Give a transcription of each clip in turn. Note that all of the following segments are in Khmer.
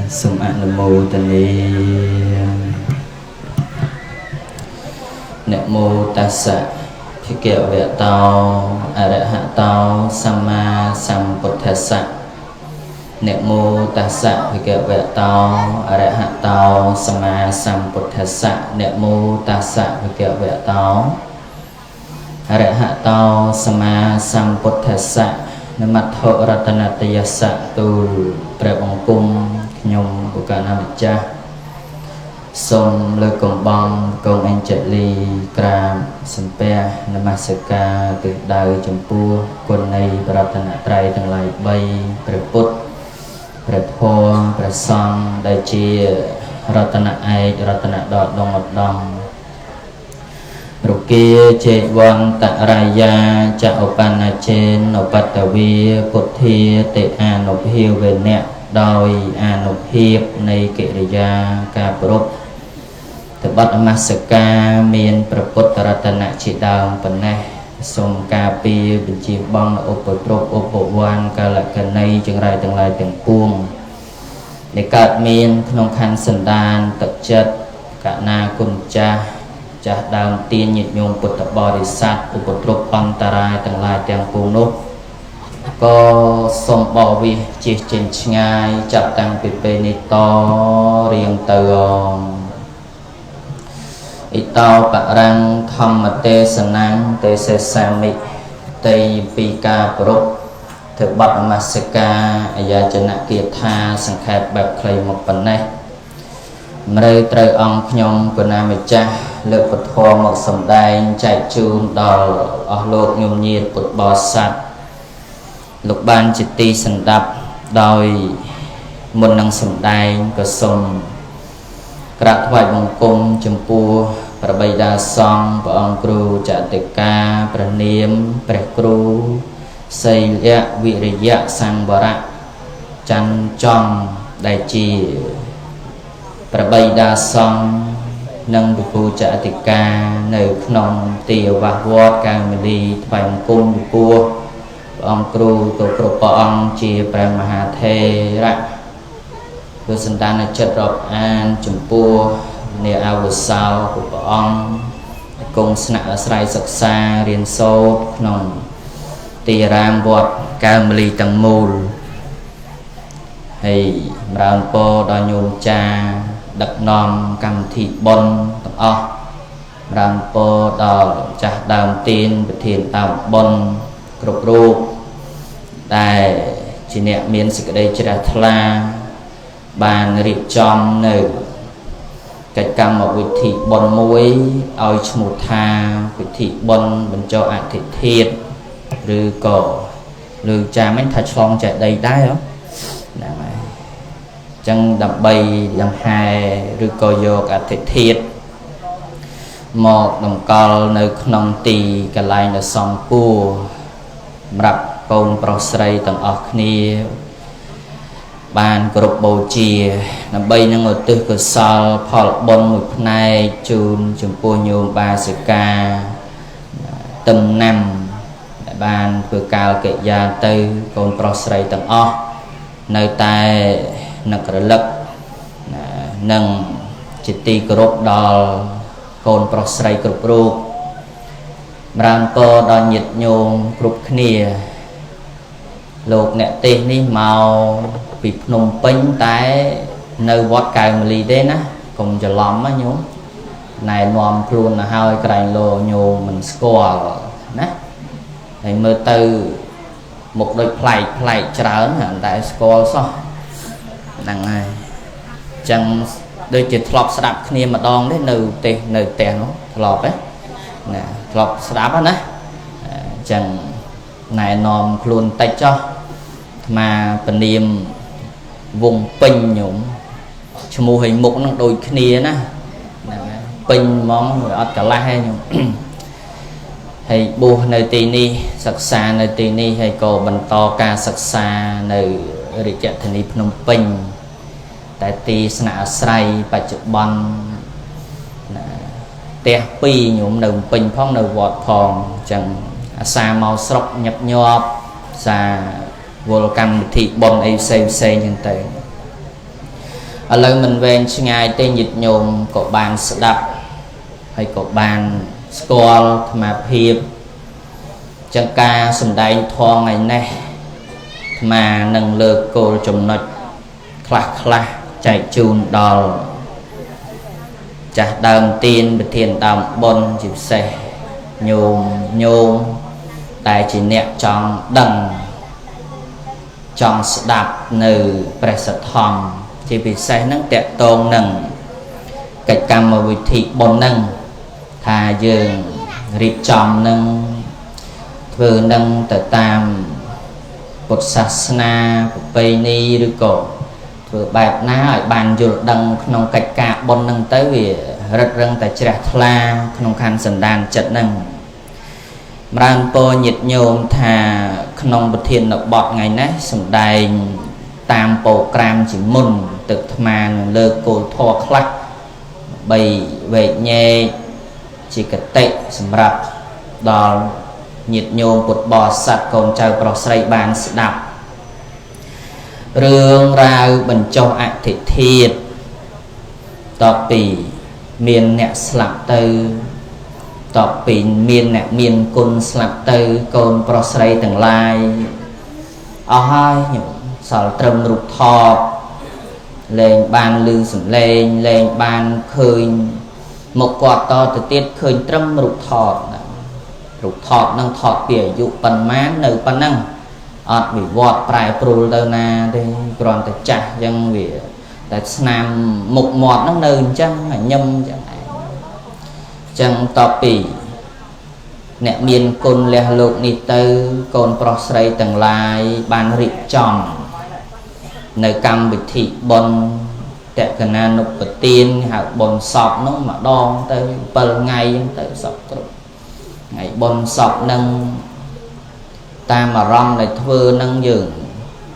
Sum Namo Tani Namo Tassa Bhagavato Arahato Samma Sambuddhassa Namo Tassa Bhagavato Arahato Samma Sambuddhassa Namo Tassa Bhagavato Arahato Samma Sambuddhassa Namatho Ratanatayassa Tu Prabangkum Nhung của cả nam cha sông lời công băng công anh trợ ly kram sampe namasaka từ đời chấm pua quân này pratana traiទាំងឡាយ3ព្រះពុទ្ធព្រះធម៌ព្រះសង្ឃដែលជារតនឯករតនដកដងឧត្តមរុគាចេវន្តរាយាចឧបណ្ណាចេនឧបតវីពុទ្ធាតិអានុភាវេនៈដោយអានុភាពនៃកិរិយាការប្រពទៅបទនមស្ការមានព្រះពុទ្ធរតនៈជាដើមប៉ុណ្ណេះសូមការពារបញ្ជាបងឧបទ្រពឧបវ័នកាលកណីចង្រៃទាំងឡាយទាំងពួងដែលកើតមានក្នុងខណ្ឌសន្តានទឹកចិត្តកណាគុណចាស់ចាស់ដើមទានញាតិញោមពុទ្ធបរិស័ទឧបទ្រពអន្តរាយទាំងឡាយទាំងពួងនោះក៏សូមបរិវិជិះចេញឆ្ងាយចាប់តាំងពីពេលនេះតរៀងទៅអ៊ីតោបរាំងធម្មទេសនាងទេសសាមិតេពីការប្រពធ្វើបទនមស្ការអាយាចនគាថាសង្ខេបបែបខ្លីមកប៉ុណ្ណេះម្រើត្រូវអង្គខ្ញុំគណៈម្ចាស់លើកពធមកសម្ដែងចែកជូនដល់អស់លោកញោមញាតិពុទ្ធបរិស័ទលោកបានជាទីសន្តាប់ដោយមុននឹងសម្ដែងក៏សូមក្រាបថ្វាយបង្គំចំពោះព្រះបិតាសង្ឃព្រះអង្គគ្រូចតិកាព្រះនាមព្រះគ្រូសីលៈវិរិយៈសង្វរៈច័ន្ទចំដែលជាព្រះបិតាសង្ឃនិងព្រះគ្រូចតិកានៅក្នុងទីអាវាសវត្តកាមេលីថ្វាយបង្គំចំពោះព្រះអង្គគ្រូទៅគ្រប់ព្រះអង្គជាព្រះមហាថេរៈគឺសន្តានចិត្តរាប់អានចំពោះនាអវសោcủaព្រះអង្គគង់ស្នាក់អាស្រ័យសិក្សារៀនសូត្រក្នុងទីអារាមវត្តកៅមលីទាំងមូលហើយម្រើនពរដល់ញោមចាដឹកនាំកម្មវិធីបុណ្យទាំងអស់ម្រើនពរដល់ចាស់ដើមទានប្រធានដើមបុណ្យគ្រប់រូបដែលជាអ្នកមានសេចក្តីជ្រះថ្លាបានរៀបចំនៅកិច្ចកម្មវិធីបុណ្យមួយឲ្យឈ្មោះថាពិធីបុណ្យបញ្ចុះអធិធិធឬក៏លើចាមិញថាឆ្លងចេតិយដែរហ្នឹងហើយអញ្ចឹងដើម្បីដង្ហែឬក៏យកអធិធិធមកតម្កល់នៅក្នុងទីកន្លែងដ៏សមគួរសម្រាប់កូនប្រុសស្រីទាំងអស់គ្នាបានគ្រប់បូជាដើម្បីនឹងឧទ្ទិសកុសលផលបុណ្យមួយផ្នែកជូនចំពោះញោមបាសិកាតំណាំដែលបានធ្វើកាលកិរិយាទៅកូនប្រុសស្រីទាំងអស់នៅតែនឹករលឹកនិងជាទីគោរពដល់កូនប្រុសស្រីគ្រប់រូបម្រើនពរដល់ញាតិញោមគ្រប់គ្នាលោកអ្នកទេសនេះមកពីភ្នំពេញតែនៅវត្តកៅមលីទេណាកុំច្រឡំណាញោមណែនាំខ្លួនទៅហើយក្រែងលោញោមមិនស្គាល់ណាហើយមើលទៅមុខដូចប្លែកច្រើនតែស្គាល់សោះហ្នឹងហើយអញ្ចឹងដូចជាធ្លាប់ស្ដាប់គ្នាម្ដងទេនៅផ្ទះនោះធ្លាប់ទេណាធ្លាប់ស្ដាប់ណាអញ្ចឹងណែនាំខ្លួនតិចចុះអាពនាមវងពេញញោមឈ្មោះឲ្យមុខនឹងដូចគ្នាណាហ្នឹងហើយពេញហ្មងអត់កន្លះទេញោមហើយបួសនៅទីនេះសិក្សានៅទីនេះហើយក៏បន្តការសិក្សានៅរាជធានីភ្នំពេញតែទីស្នាក់អាស្រ័យបច្ចុប្បន្នផ្ទះ2ញោមនៅភ្នំពេញផងនៅវត្តផងអញ្ចឹងអាសាមកស្រុកញឹកញាប់សាវល់កម្មវិធីបុណ្យអីផ្សេងចឹងទៅ អ ឥឡូវមិនវែងឆ្ងាយទេញាតិញោមក៏បានស្ដាប់ហើយក៏បានស្គាល់អាត្មាភាពចឹងការសំដែងធម៌ថ្ងៃនេះអាត្មានឹងលើកគោលចំណុចខ្លះចែកជូនដល់ចាស់ដើមទានប្រធានដើមបុណ្យជាពិសេសញោមដែលជាអ្នកចង់ដឹងចង់ស្ដាប់នៅព្រះសទ្ធំជាពិសេសនឹងតកតងនឹងកិច្ចកម្មវិធីបុណ្យនឹងថាយើងរៀបចំនឹងធ្វើនឹងទៅតាមពុទ្ធសាសនាប្រពៃណីឬក៏ធ្វើបែបណាឲ្យបានយល់ដឹងក្នុងកិច្ចការបុណ្យនឹងទៅវារឹតរឹងតែជ្រះថ្លាក្នុងខណ្ឌសន្តានចិត្តនឹងម្រើនពរញាតិញោមថាក្នុងប្រធានបទថ្ងៃនេះសម្ដែងតាមប្រូក្រាមជាមុនទឹកអាត្មានឹងលើកគោលធម៌ខ្លះបីវែកញែកជាកតិសម្រាប់ដល់ញាតិញោមពុទ្ធបរិស័ទកូនចៅប្រុសស្រីបានស្ដាប់រឿងរ៉ាវបញ្ចុះអធិធាតុតពីមានអ្នកស្លាប់ទៅតពីមានអ្នកមានគុណស្លាប់ទៅកូនប្រុសស្រីទាំងឡាយអស់ហើយញោមសល់ត្រឹមរូបថតលែងបានឮសំឡេងលែងបានឃើញមកគាត់តទៅទៀតឃើញត្រឹមរូបថតរូបថតនឹងថតពីអាយុប៉ុន្មាននៅប៉ុណ្ណឹងអត់វិវត្តប្រែប្រួលទៅណាទេគ្រាន់តែចាស់អញ្ចឹងវាតែស្នាមមុខមាត់ហ្នឹងនៅអញ្ចឹងញឹមអញ្ចឹងឯងអញ្ចឹងតពីអ្នកមានគុណលះលោកនេះទៅកូនប្រុសស្រីទាំងឡាយបានរៀបចំនៅកម្មវិធីបុណ្យតកណានុបទានហៅបុណ្យសពនោះម្ដងទៅ7ថ្ងៃទៅសពគ្រប់ថ្ងៃបុណ្យសពនឹងតាមអារម្មណ៍ដែលធ្វើនឹងយើង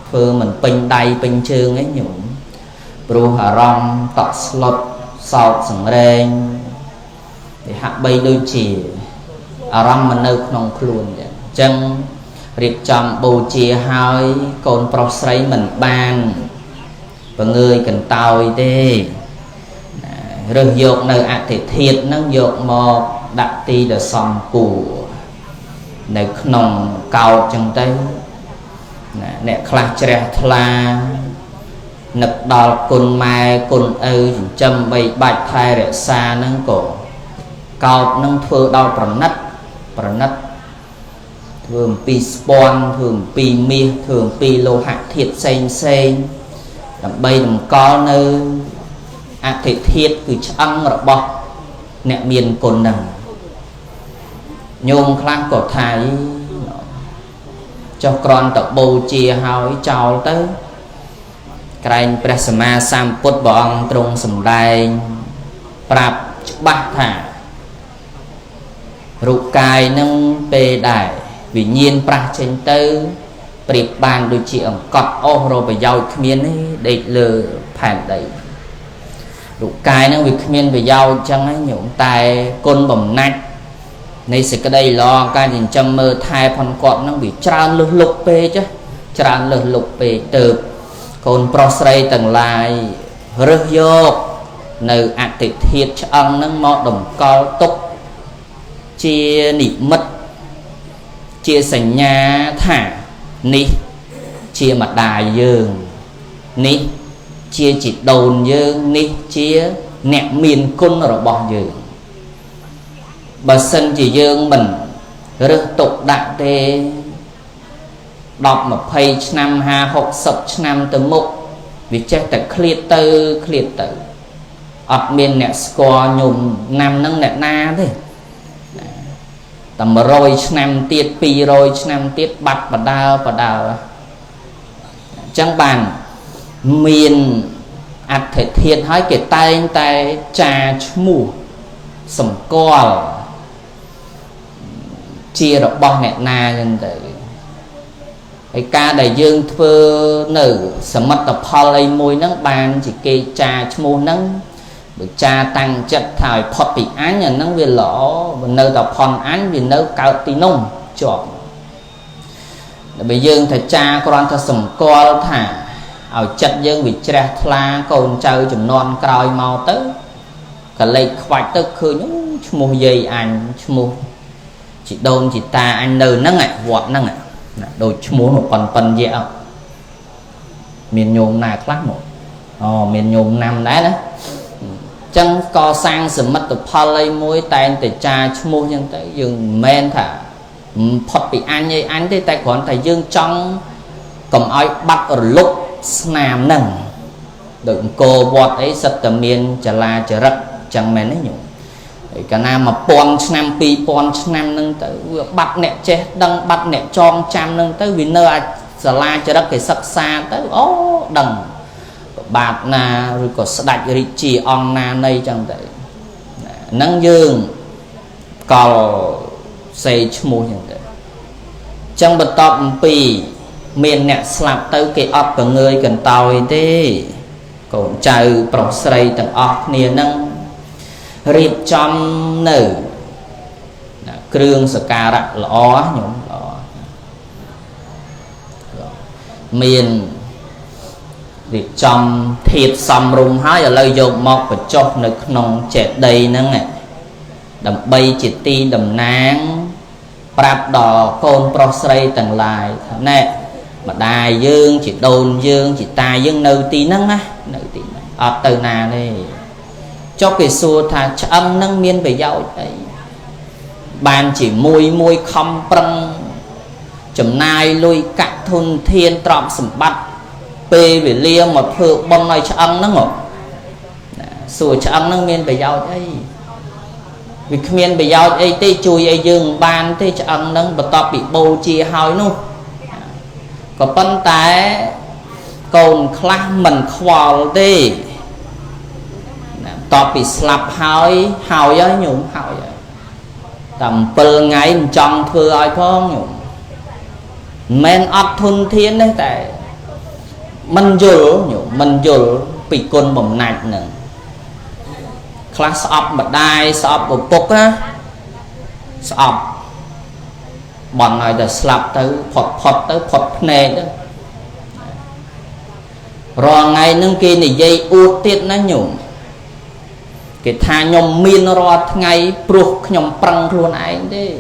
ធ្វើមិនពេញដៃពេញជើងឯងញោមព្រោះអារម្មណ៍តក់ស្លុតសោកសង្រេងវាហាក់បីដូចជាអារម្មណ៍មិននៅក្នុងខ្លួនអញ្ចឹងរៀបចំបូជាហើយកូនប្រុសស្រីមិនបានបង្ងើយកន្តើយទេរើសយកនៅអធិធាតុនឹងយកមកដាក់ទីដ៏សំគួរនៅក្នុងកោដចឹងទៅអ្នកខ្លះជ្រះថ្លានឹកដល់គុណម៉ែគុណឪចិញ្ចឹមបីបាច់ថែរក្សានឹងក៏កោដនឹងធ្វើដល់ប្រណិតធ្វើអំពីស្ពាន់ធ្វើអំពីមាសធ្វើអំពីលោហៈធាតុផ្សេងដើម្បីតម្កល់នៅអធិធាតុគឺឆ្អឹងរបស់អ្នកមានគុណនឹងញោមខ្លះក៏ថាចុះក្រន់តបូជាហើយចោលទៅក្រែងព្រះសម្មាសម្ពុទ្ធព្រះអង្គទ្រង់សម្ដែងប្រាប់ច្បាស់ថារូបកាយនឹងពេលដែរវិញ្ញាណប្រះចេញទៅប្រៀបបានដូចជាអង្កត់អស់រកប្រយោជន៍គ្មានទេដេកលើផែនដីរូបកាយនឹងវាគ្មានប្រយោជន៍ចឹងហ្នឹងញោមតែគុណបំណាច់នៃសេចក្តីល្អការចិញ្ចឹមមើលថែផនគាត់នឹងវាច្រើនលឹះលុកពេកច្រើនលឹះលុកពេកទៅកូនប្រុសស្រីទាំងឡាយរើសយកនៅអតិធាតុឆ្អឹងនឹងមកតម្កល់ទុកជានិមិត្តជាសញ្ញាថានេះជាម្ដាយយើងនេះជាជីដូនយើងនេះជាអ្នកមានគុណរបស់យើងបើសិនជាយើងមិនរើសទុកដាក់ទេ10 20ឆ្នាំ50 60ឆ្នាំទៅមុខវាចេះតែឃ្លាតទៅអត់មានអ្នកស្គាល់ញោមណាំនឹងអ្នកណាទេតែ100ឆ្នាំទៀត200ឆ្នាំទៀតបាត់បដាលអញ្ចឹងបានមានអធិធាតុហើយគេតែងតែចាឈ្មោះសម្គាល់ជារបស់អ្នកណាចឹងទៅហើយការដែលយើងធ្វើនៅសមិទ្ធផលអីមួយហ្នឹងបានជាគេចាឈ្មោះហ្នឹងបើចាតាំងចិត្តថាឲ្យផុតពីអញអាហ្នឹងវាល្អបើនៅតែផន់អញវានៅកើតទីនោះជាប់ Bây giờ thầy cha con ta sầm co thả ao chất dương bị trẻ thla cồn trâu chùm non còi màu tới cả lấy khoạch tới khơi nhúng mua dây anh mua chị đôn chị ta anh nơ nâng ạ vọt nâng ạ đôi mua một phần dễ miền nhôm này khác một miền nhôm nằm đấy đó chân co sang sự mất từ palay môi tay để cha mua nhân tới dương men thả phật bị anh như anh thì tài khoản thầy dương trong cầm ai bắt ở lúc nam nâng đừng cô vọt ấy sật tầm miền chả la chả rắc chẳng men ấy nhủ cả nam mà pon năm pi pon năm nâng tới bắt nẹt che đăng bắt nẹt tròn trăm nâng tới vì nơi chả la chả rắc cái sắc xa tới đằng bạt na rồi có sạch rì chỉ on na này chẳng tới nâng dương cầu xây mua chẳng tới chẳng bật tọp pi miền nẹt slap tới cái ấp của người cần tàu thế còn chạy bọc xây tầng ấp nè nâng rịp trong nữ krương sơ ca rạc lõ nhũng miền rịp trong thịt xăm rung hói ở lời dồn mọc và chốt nơi nông trẻ đầy nâng này đầm bay chỉ ti đầm náng prap đỏ côn pro xây tầng lại nè mà đài dương chỉ đồn dương chỉ tài dương nơi tí nâng á nơi tí nâng từ nào đây cho cái xua thà âm nâng miên về dạo ấy bàn chỉ mùi không prăng chấm nai lui cắt thun thiên trọm sầm bắt pê về liêng mà phơ bông này cho âm nâng ngộ xua cho âm nâng miên về dạo ấy vì miên về dạo ấy tê chui ấy dương bàn tê cho âm nâng và tọp bị bầu chia hỏi nu có phân tái cồn khá mình khỏl đi tọp bị slap hỏi gió nhung hỏi tầm bờ ngày trong thưa ai phong nhung men ấp thun thiên đấy tại mình dul bị cồn bầm nạch nữa class up mà đai sọp của bốc á sọp bọn này đã slap tới phọt nè đó rồi ngày nâng kia này dây ưu tiết nó nhung cái tha nhom miên rọt ngày pruh nhom prăng luôn anh đấy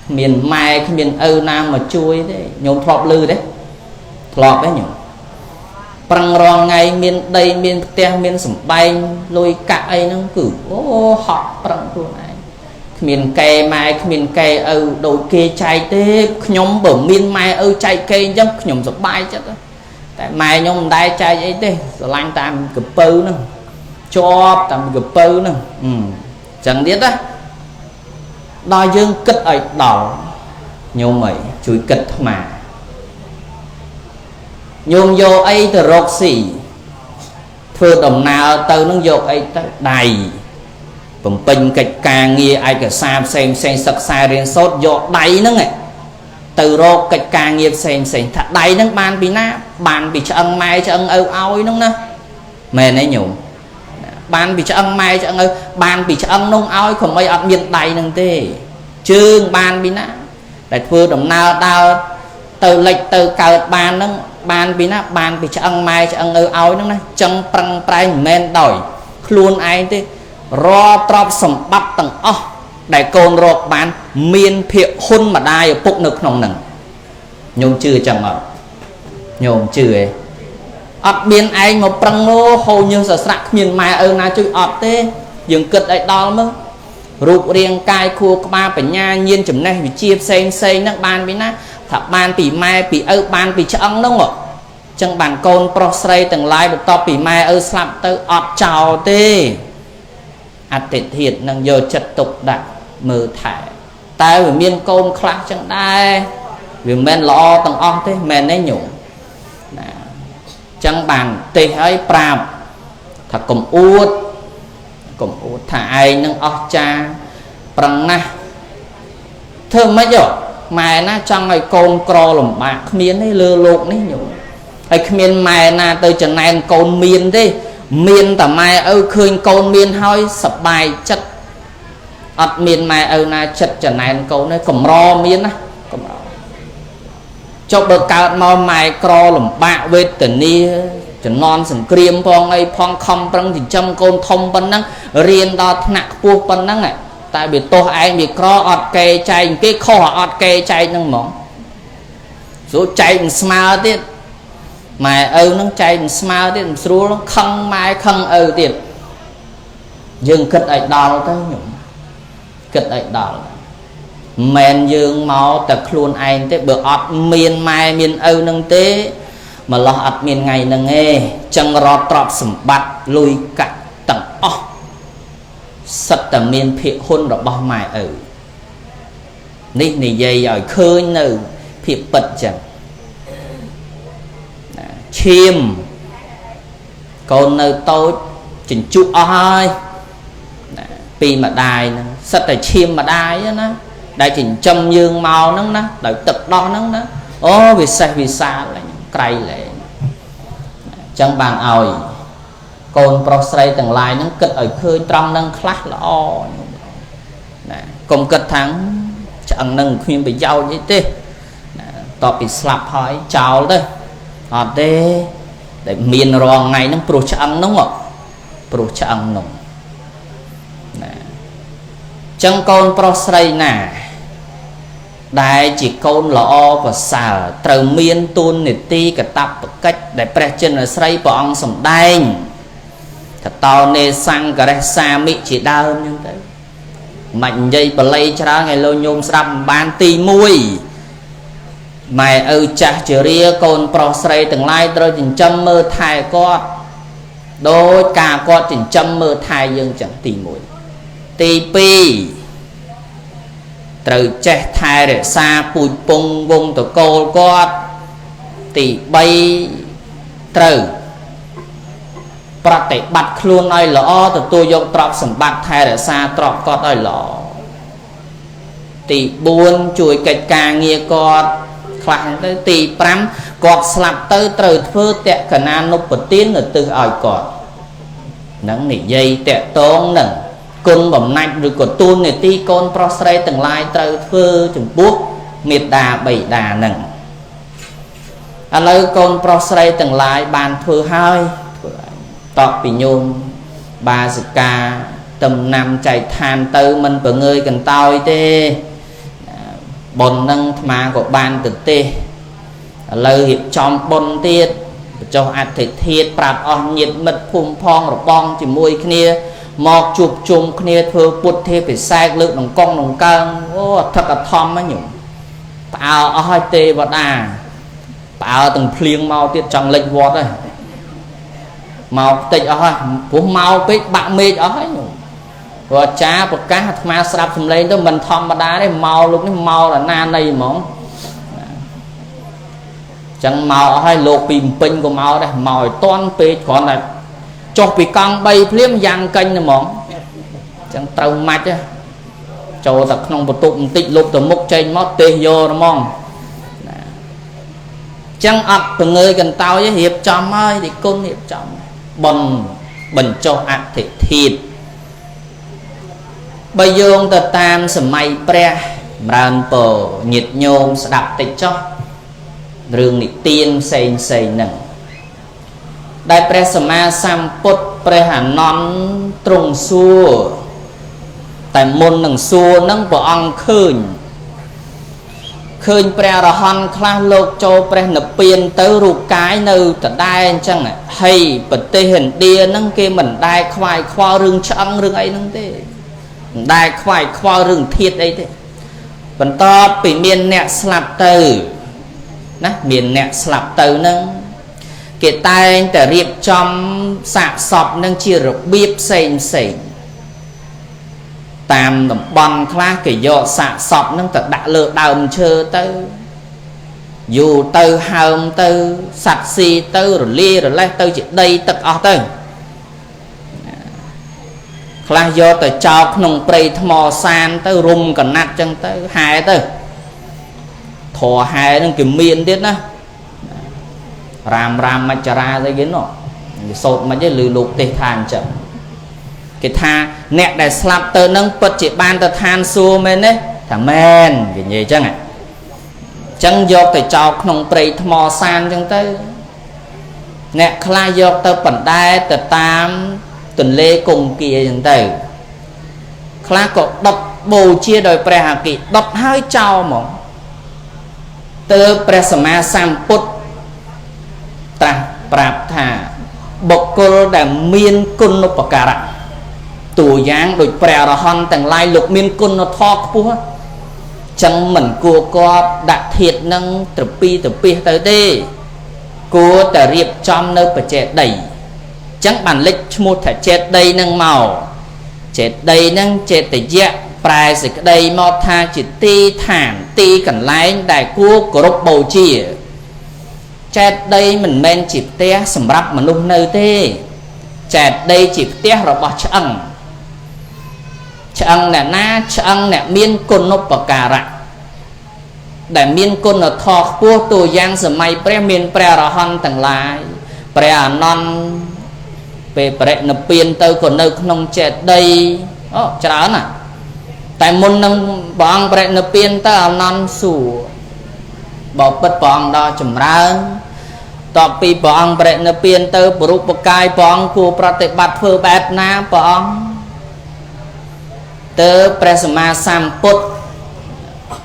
miền mai miền âu nam mà chui đấy nhom thọp lư đấy thọp đấy nhom prăng rò ngày miền đây miền tè miền sầm bay lôi cả ấy nó cử họ prăng luôn anh miền cây mai miền cây âu đầu kia chạy thế nhom bờ miền mai âu chạy cây giống nhom sập bay chết tại mai nhom đai chạy ấy thế rồi lanh tam cử pơ nữa cho tầm gặp bơ nữa chẳng biết á đòi dương kích ở đỏ nhôm mày chui kích mà nhôm vô ấy từ rốt xì thưa đồng nào từ nó vô ấy tới đầy bầm pin kịch càng nghe ai cả xem sắc sai riêng sốt vô đầy nó này từ rốt kịch càng nghe xem thật đầy nó bàn bị na bàn bị cho ăn mai cho ăn âu oi nó nè mẹ này nhung ban bị cho ăn mai cho ăn ban bị cho ăn nông oi không mấy ăn miền đầy nâng tê chương ban bị nã đại phương đồng nào đào từ lệch từ cào ban nâng ban bị nã ban bị cho ăn mai cho ăn oi nâng nè chân prăng prai men đòi luôn ai tê ro trọp sầm bắt tầng đại côn rộp ban miền phiệ hôn mà đai ở bụng nực nòng nằng nhôm chưa chẳng ở nhôm chưa ấy biên anh một prăng nô hầu như sở sạc miền mai ở na chui tê dừng kịch ấy đó mới rụt riêng cai khua ba phải nha nhiên chấm này bị chia xây nước ban bên na thập ban bị mai bị ban bị cho ăn đúng không chân bàn côn prosray từng lai một to bị mai slap tới chào tê tịt thiệt năng giờ chật tục đặt mờ thải tai vì miên côn khắc chẳng đai vì men lo từng thế men ấy nhủ chẳng bàn tê ấy prap thật cùng út thả ai nâng cha prang na thơm mấy giờ mày na trong ngày côn cro lồng bạc miên ấy lơ lộn ấy nhủ ấy miên mày na tới chân này côn miên thế miên tầm mai khơi côn miên hơi sập bài chất miên mày na chất chân này côn ấy cầm ro miên á cầm ro chọc bờ cao mau mai cro làm bạ về tình đi chẳng non sừng kriêm phong ấy phong không prăng thì châm côn thông bên năng riêng đo nặng buộc bên năng này tại vì tôi ai bị cro ọt kê chay cái kho ọt kê chay năng mỏng số chay smile tiết mà nó chay smile tiết số nó khăng mai khăng tiết dừng kịch ấy đào tới nhung kịch ấy đào men dương máu tập luôn anh thế bữa ọt miền mai miền nâng tế mà lo ọt miền ngày nâng nghe chẳng rọt trọt sầm bát lùi cắt tầng sắp tầm miền phía hôn rồi bao mai nít này dây rồi khơi nữ phía bật chẳng chim còn nơi tôi chỉnh chú ai vì mà đài sắp là chim mà đài đó đại chỉnh châm dương màu nắng đó đại tập đo nắng đó ô vì xa lại cày lệ chẳng bàn ỏi còn prostate từng lại nó kịch ở khơi trong nâng khác là cùng kịch thắng chẳng nâng khuyên bị giàu như thế tỏ bị slap hỏi chào đây ở đây để miền rong này nó pro chẳng đúng không pro chẳng nông chẳng con prostate nè đại chỉ con lọ và xả từ miền tuôn nịt ti cả tập cách để pre chân ở xây bỏ ông sầm đen thật to nê sang cả đây xa mỹ chỉ đau hơn như thế mạnh dây bờ lây cho ngày lô nhôm sắm ban ti mui mày chả chừa ria con prostate từng lai rồi chỉnh châm mơ thai con đôi cả con chỉnh châm mơ thai dương chẳng ti mui ti pi từ che thai để xa bụi bông vung từ cô có tỷ bay từ bạc để bạch luôn ai lõ từ tôi dùng trọc sầm bạc thai để xa trọc có ai lõ tỷ buôn chuối kịch cà nghe có khăn tới tỷ pram cọt slap tới từ phơ tẹt cả nan nộp bật tiến ở từ ỏi cọt nắng nỉ dây tẹt tốn nè con bẩm nạnh rồi còn tuôn này ti con prostate từng lai từ phơ chừng bút miệt đà bảy đà nằng lấy con prostate từng lai bàn phơ hai tọt bị nhôm ba sực ca tầm nằm chạy than từ mình bờ người cần tao tê bồn nâng mà của ban từ tê lời hiệp trong bồn tiết cho ăn thịt thiệt bạc on nhiệt mật phun phong rồi bong chỉ môi kia mọc chụp chung kia thưa bút thế phải sai lượng đồng con đồng căng thật là thom á nhung bảo ở hai tê vào đà bảo từng phiêng mau tiết trong lệnh vọt đây màu tịch ở hai của mau biết bạn mê ở hết nhung rồi cha một cá hạt ma sạp xùm lên đó mình thom vào đá đấy màu lúc này màu là na này mỏng chẳng màu ở hai lột bìm pin của màu đây màu toan pê còn là cho bị con bay phím giang kênh nè mỏng chẳng trâu mạch á cho tập không một tụm tịt lục từ mốc trên mót tê vô nó mong chẳng ập từ người gần tao với hiệp chồng ơi thì con hiệp chồng bần cho ăn thịt thịt bây giờ ông ta tam sầm mây pre màn bờ nhiệt nhôm đạp tịch cho rừng nị tiên xây xây nè đại pre sama samput pre hàn non trung xua tại môn nằng xua nâng bỏ ăn khơi pre ra hòn khla lộc cho pre nập piên tới ruột cái nơi tại đai chăng này hay bật tê hình đia nâng kia mình đai khoai khoa rừng chăng rừng ấy nâng thế đai khoai khoa rừng thiệt ấy thế vẫn to bị miền nẹt slap từ nè miền nẹt slap từ nâng cái tay ta riệp trong sạ sọp nâng chia được biếp xейn tam đồng bòn khá cái do sạ sọp nâng ta đã lựa đầm chơ tới dù từ hầm từ sạch xì từ rồi lia rồi lấy từ chỉ đây tật ở tới khá do ta chọc nông prey thmò san tới rum còn nát chân tới hai tới thò hai nâng kiểu miền tiết đó ram mà chả ra cái nó sốt mà chứ lừa lục tê than chậm cái tha nẹt để slap tơ nâng bật chỉ ban tơ than xua men đấy thằng men cái gì chăng ạ chẳng dọc tới chào không prey thmò san chẳng tới nè khai dọc tới bẩn đai tới tam tuần lê cùng kia chẳng tới khai có đọc bồ chia đòi pre hạ kỳ đọc hai chào mong từ pre sama sam put ta prap tha bộc cô đã miên côn nó bạc cả tù giáng đôi pre ra hon tầng lai lục miên côn nó thọ cua chẳng mình cua có đã thiệt nâng tập pi tới đây cua ta riệp trong nơi bờ chết đầy chẳng bản lịch một thẻ chết đầy nâng màu chết đầy nâng chết tới dạ prai dịch đây mò tha chỉ ti thản ti cần lái đại cua của rốt bầu chia chết đây mình men chỉ té sầm rắp mà nung nơi thế chết đây chỉ té rồi bỏ chăng nè na chăng nè miên côn nộp bạc cả để miên côn ở thọ cua tù giang sầm mây pre miên pre ra hon tầng lái pre non về pre nộp piên tới còn nơi không chết đây chả nè tại môn nâng bọn bệ nợ piên ta non sủ bỏ bất bọn đó chùm ra tọa pi bọn bệ nợ piên ta bổ rụp bậc cài bọn của prate bát phơ bát na bọn tớ presma sam put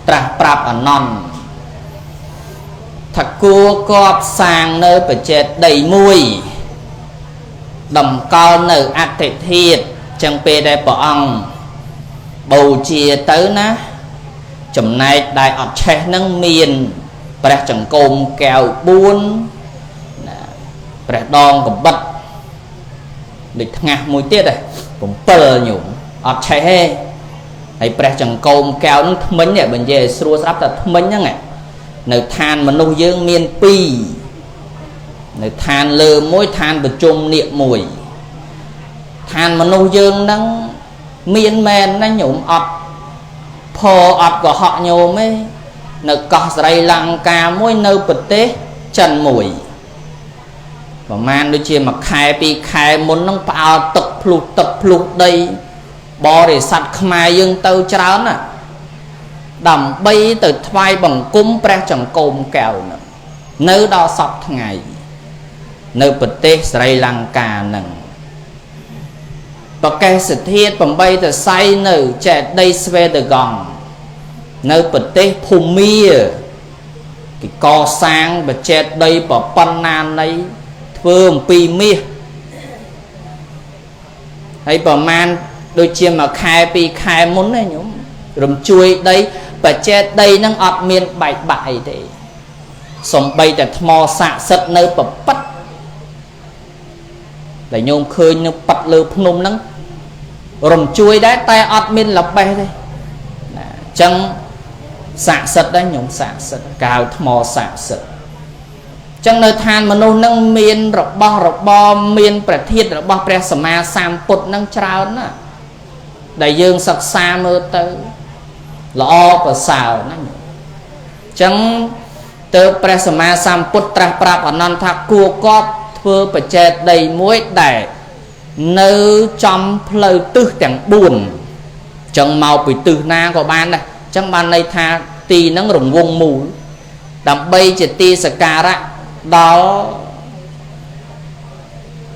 tra prap ở non thật cua cọp sang nơi bể chết đầy mùi đầm cao nơi ác thể thiệt chẳng bê đại bọn bầu chia tới ná chùm này đại ọt che nâng miền bè chẳng cồm kèo buôn bè đòn của bật địch ngạc mùi tiết này cũng bờ nhủ ọt che hê hay bè chẳng cồm kèo nó thấm nhẹ bên dê xua sắp ta thấm nhá ngạ nơi than mà nông dương miền pi nơi than lơ mối than bật chung niệm mùi than mà nông dương nâng miên men nó nhổm ọt phò ọt của họ nhôm ấy nó có sợi lăng ca mỗi nơi bật tế chân mùi và man đôi chia mà khai pi khai muốn nó bao tập lục đây bò để sạch khai dương tâu cháo nè đầm bay từ vai bằng cung pre chẳng cồm kèo nè nơi đó sọc ngày nơi bật tế sợi lăng ca nè và cái sự thiết bằng bay từ say nữ trẻ đây xe từ gòn nơi bật tế phùm mìa cái co sang và trẻ đây bỏ pan nan ấy phương pi mìa hay bỏ man đôi chiêm mà khai pi khai muốn này nhúng rùm chui đây và trẻ đây nâng ọt miên bại bại để sống bay từ mò xạ sật nơi bỏ bắt để nhôm khơi nó bắt lơ phun nâng rồng chui đá tay ọt miên lập bay đây chân xạ sật đấy nhung xạ sật cào mò xạ sật chân nơi than mà nô nâng miên rọc bo miênประเทศ rọc bo ព្រះសម្មាសម្ពុទ្ធ nângច្រើនណាដែលយើងសិក្សាមើលទៅល្អប្រសើរណាចឹងទៅព្រះសម្មាសម្ពុទ្ធត្រាស់ប្រាប់អនន្តថាគួរកប់ធ្វើបច្ចេកដីមួយដែលនៅចំផ្លូវទិសទាំង4ចឹងមកពីទិសណាក៏បានដែរចឹងបានន័យថាទីហ្នឹងរង្វង់មូលដើម្បីជាទីសក្ការៈដល់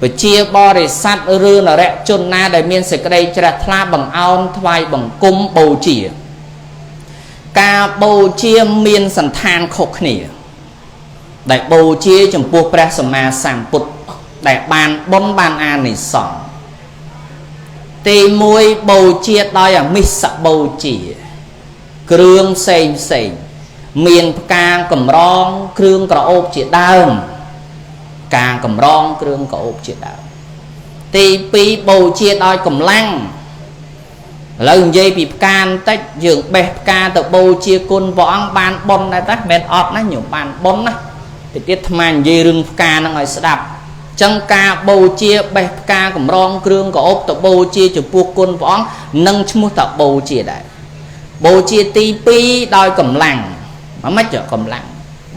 ប្រជាបរិស័ទឬនរជនណាដែលមានសេចក្តីជ្រះថ្លាបង្អោនថ្វាយបង្គំបូជាការបូជាមានសន្តានខុសគ្នាដែលបូជាចំពោះព្រះសម្មាសម្ពុទ្ធដែលបានបុណ្យបានអានិសង្សទី1បូជាដោយអមិសបូជាគ្រឿងផ្សេងមានផ្កាកម្រងគ្រឿងក្រអូបជាដើមការកម្រងគ្រឿងក្រអូបជាដើមទី2បូជាដោយកម្លាំងឥឡូវនិយាយពីផ្កាបន្តិចយើងបេះផ្កាទៅបូជាគុណព្រះអង្គបានបុណ្យដែរតាមិនអត់ណាញោមបានបុណ្យណាទៅទៀតអាត្មានិយាយរឿងផ្កាហ្នឹងឲ្យស្ដាប់ចឹងការបូជាបេះផ្កាកម្រងគ្រឿងក្រអូបទៅបូជាចំពោះគុណព្រះអង្គនឹងឈ្មោះថាបូជាដែរបូជាទី2ដោយកម្លាំងមិនចុះកម្លាំង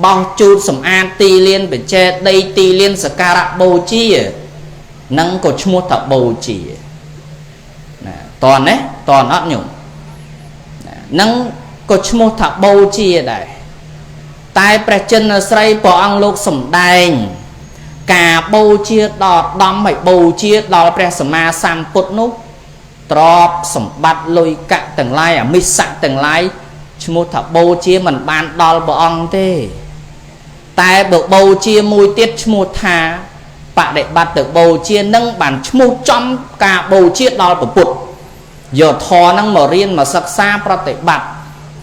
បោះជូតសម្អាតទីលានបច្ចេកដីទីលានសក្ការៈបូជានឹងក៏ឈ្មោះថាបូជាណាតើណាតើអត់ញោមនឹងក៏ឈ្មោះថាបូជាដែរ តែព្រះចិនស្រីព្រះអង្គលោកសំដែងការបូជាដល់ដំឲ្យបូជាដល់ព្រះសម្មាសម្ពុទ្ធនោះទ្រព្យសម្បត្តិលុយកាក់ទាំងឡាយអមិស័កទាំងឡាយឈ្មោះថាបូជាមិនបានដល់ព្រះអង្គទេតែបើបូជាមួយទៀតឈ្មោះថាបដិបត្តិទៅបូជានឹងបានឈ្មោះចំការបូជាដល់ព្រះពុទ្ធយកធម៌នឹងមករៀនមកសិក្សាប្រតិបត្តិ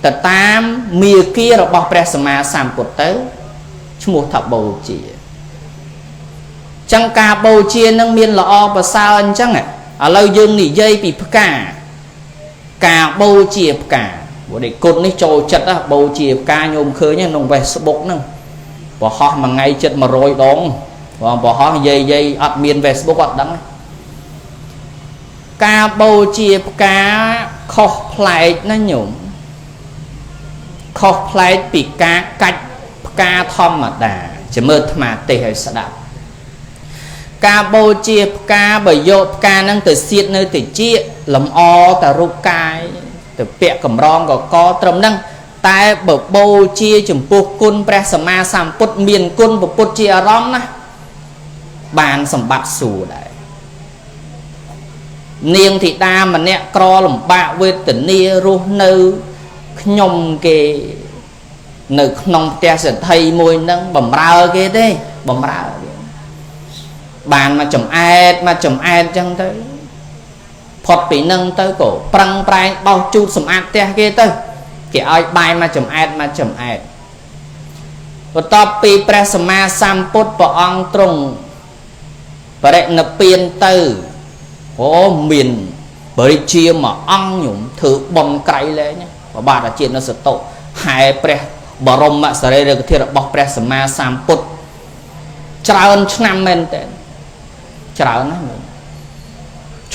ទៅតាមមាគ៌ារបស់ព្រះសម្មាសម្ពុទ្ធទៅឈ្មោះថាបូជាចឹងការបូជានឹងមានល្អប្រសើរអញ្ចឹងឥឡូវយើងនិយាយពីផ្កាការបូជាផ្កាព្រោះនេះគុណនេះចូលចិត្តបូជាផ្កាញោមឃើញក្នុង Facebook ហ្នឹងប្រហោះមួយថ្ងៃជិត100ដងបងប្រហោះយាយអត់មាន Facebook អត់ដឹងការបូជាផ្កាខុសប្លែកណាញោមខុសប្លែកពីការកាច់ផ្កាធម្មតាជាមើលអាត្មាទេសឲ្យស្ដាប់ការបូជាផ្កាបើយកផ្កាហ្នឹងទៅសៀតនៅតិចលំអតែរូបកាយទៅពាក់កម្រងកកត្រឹមហ្នឹងតែបើបូជាចំពោះគុណព្រះសម្មាសម្ពុទ្ធមានគុណពុទ្ធជាអារម្មណ៍ណាបានសម្បត្តិសួរដែរនាងធីតាម្នាក់ក្រលំបាកវេទនារស់នៅខ្ញុំគេនៅក្នុងផ្ទះសេដ្ឋីមួយហ្នឹងបំរើគេទេបំរើបានមកចំអែតចឹងទៅផុតពីនឹងទៅក៏ប្រឹងប្រែងបោសជូតសម្អាតផ្ទះគេទៅគេឲ្យបាយមកចំអែតបន្ទាប់ពីព្រះសម្មាសម្ពុទ្ធព្រះអង្គទ្រង់បរិនិព្វានទៅអូមានបរិជាមួយអង្គញោមធ្វើបុណ្យក្រៃលែងប្របាទអាជាតិនៅសតុហែព្រះបរមសរីរិកធាតុរបស់ព្រះសម្មាសម្ពុទ្ធច្រើនឆ្នាំមែនតើច្រើនណាស់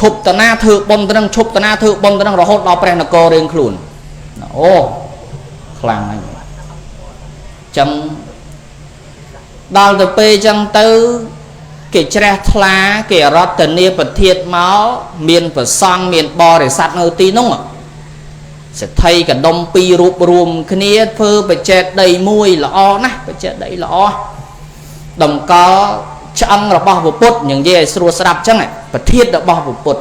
ឈប់តាណាធ្វើបុណ្យទៅនឹងឈប់តាណាធ្វើបុណ្យទៅនឹងរហូតដល់ព្រះនគររៀងខ្លួនអូខ្លាំងណាស់ចឹងដល់ទៅពេលចឹងទៅគេជ្រះថ្លាគេរតនាប្រធាតមកមានប្រសង់មានបរិស័ទនៅទីនោះសេដ្ឋីកដុំពីររូបរួមគ្នាធ្វើបច្ចេកដីមួយល្អណាស់បច្ចេកដីល្អតម្កល់ឆ្អឹងរបស់ពុទ្ធនិយាយឲ្យស្រួលស្ដាប់ចឹងប្រធាតរបស់ពុទ្ធ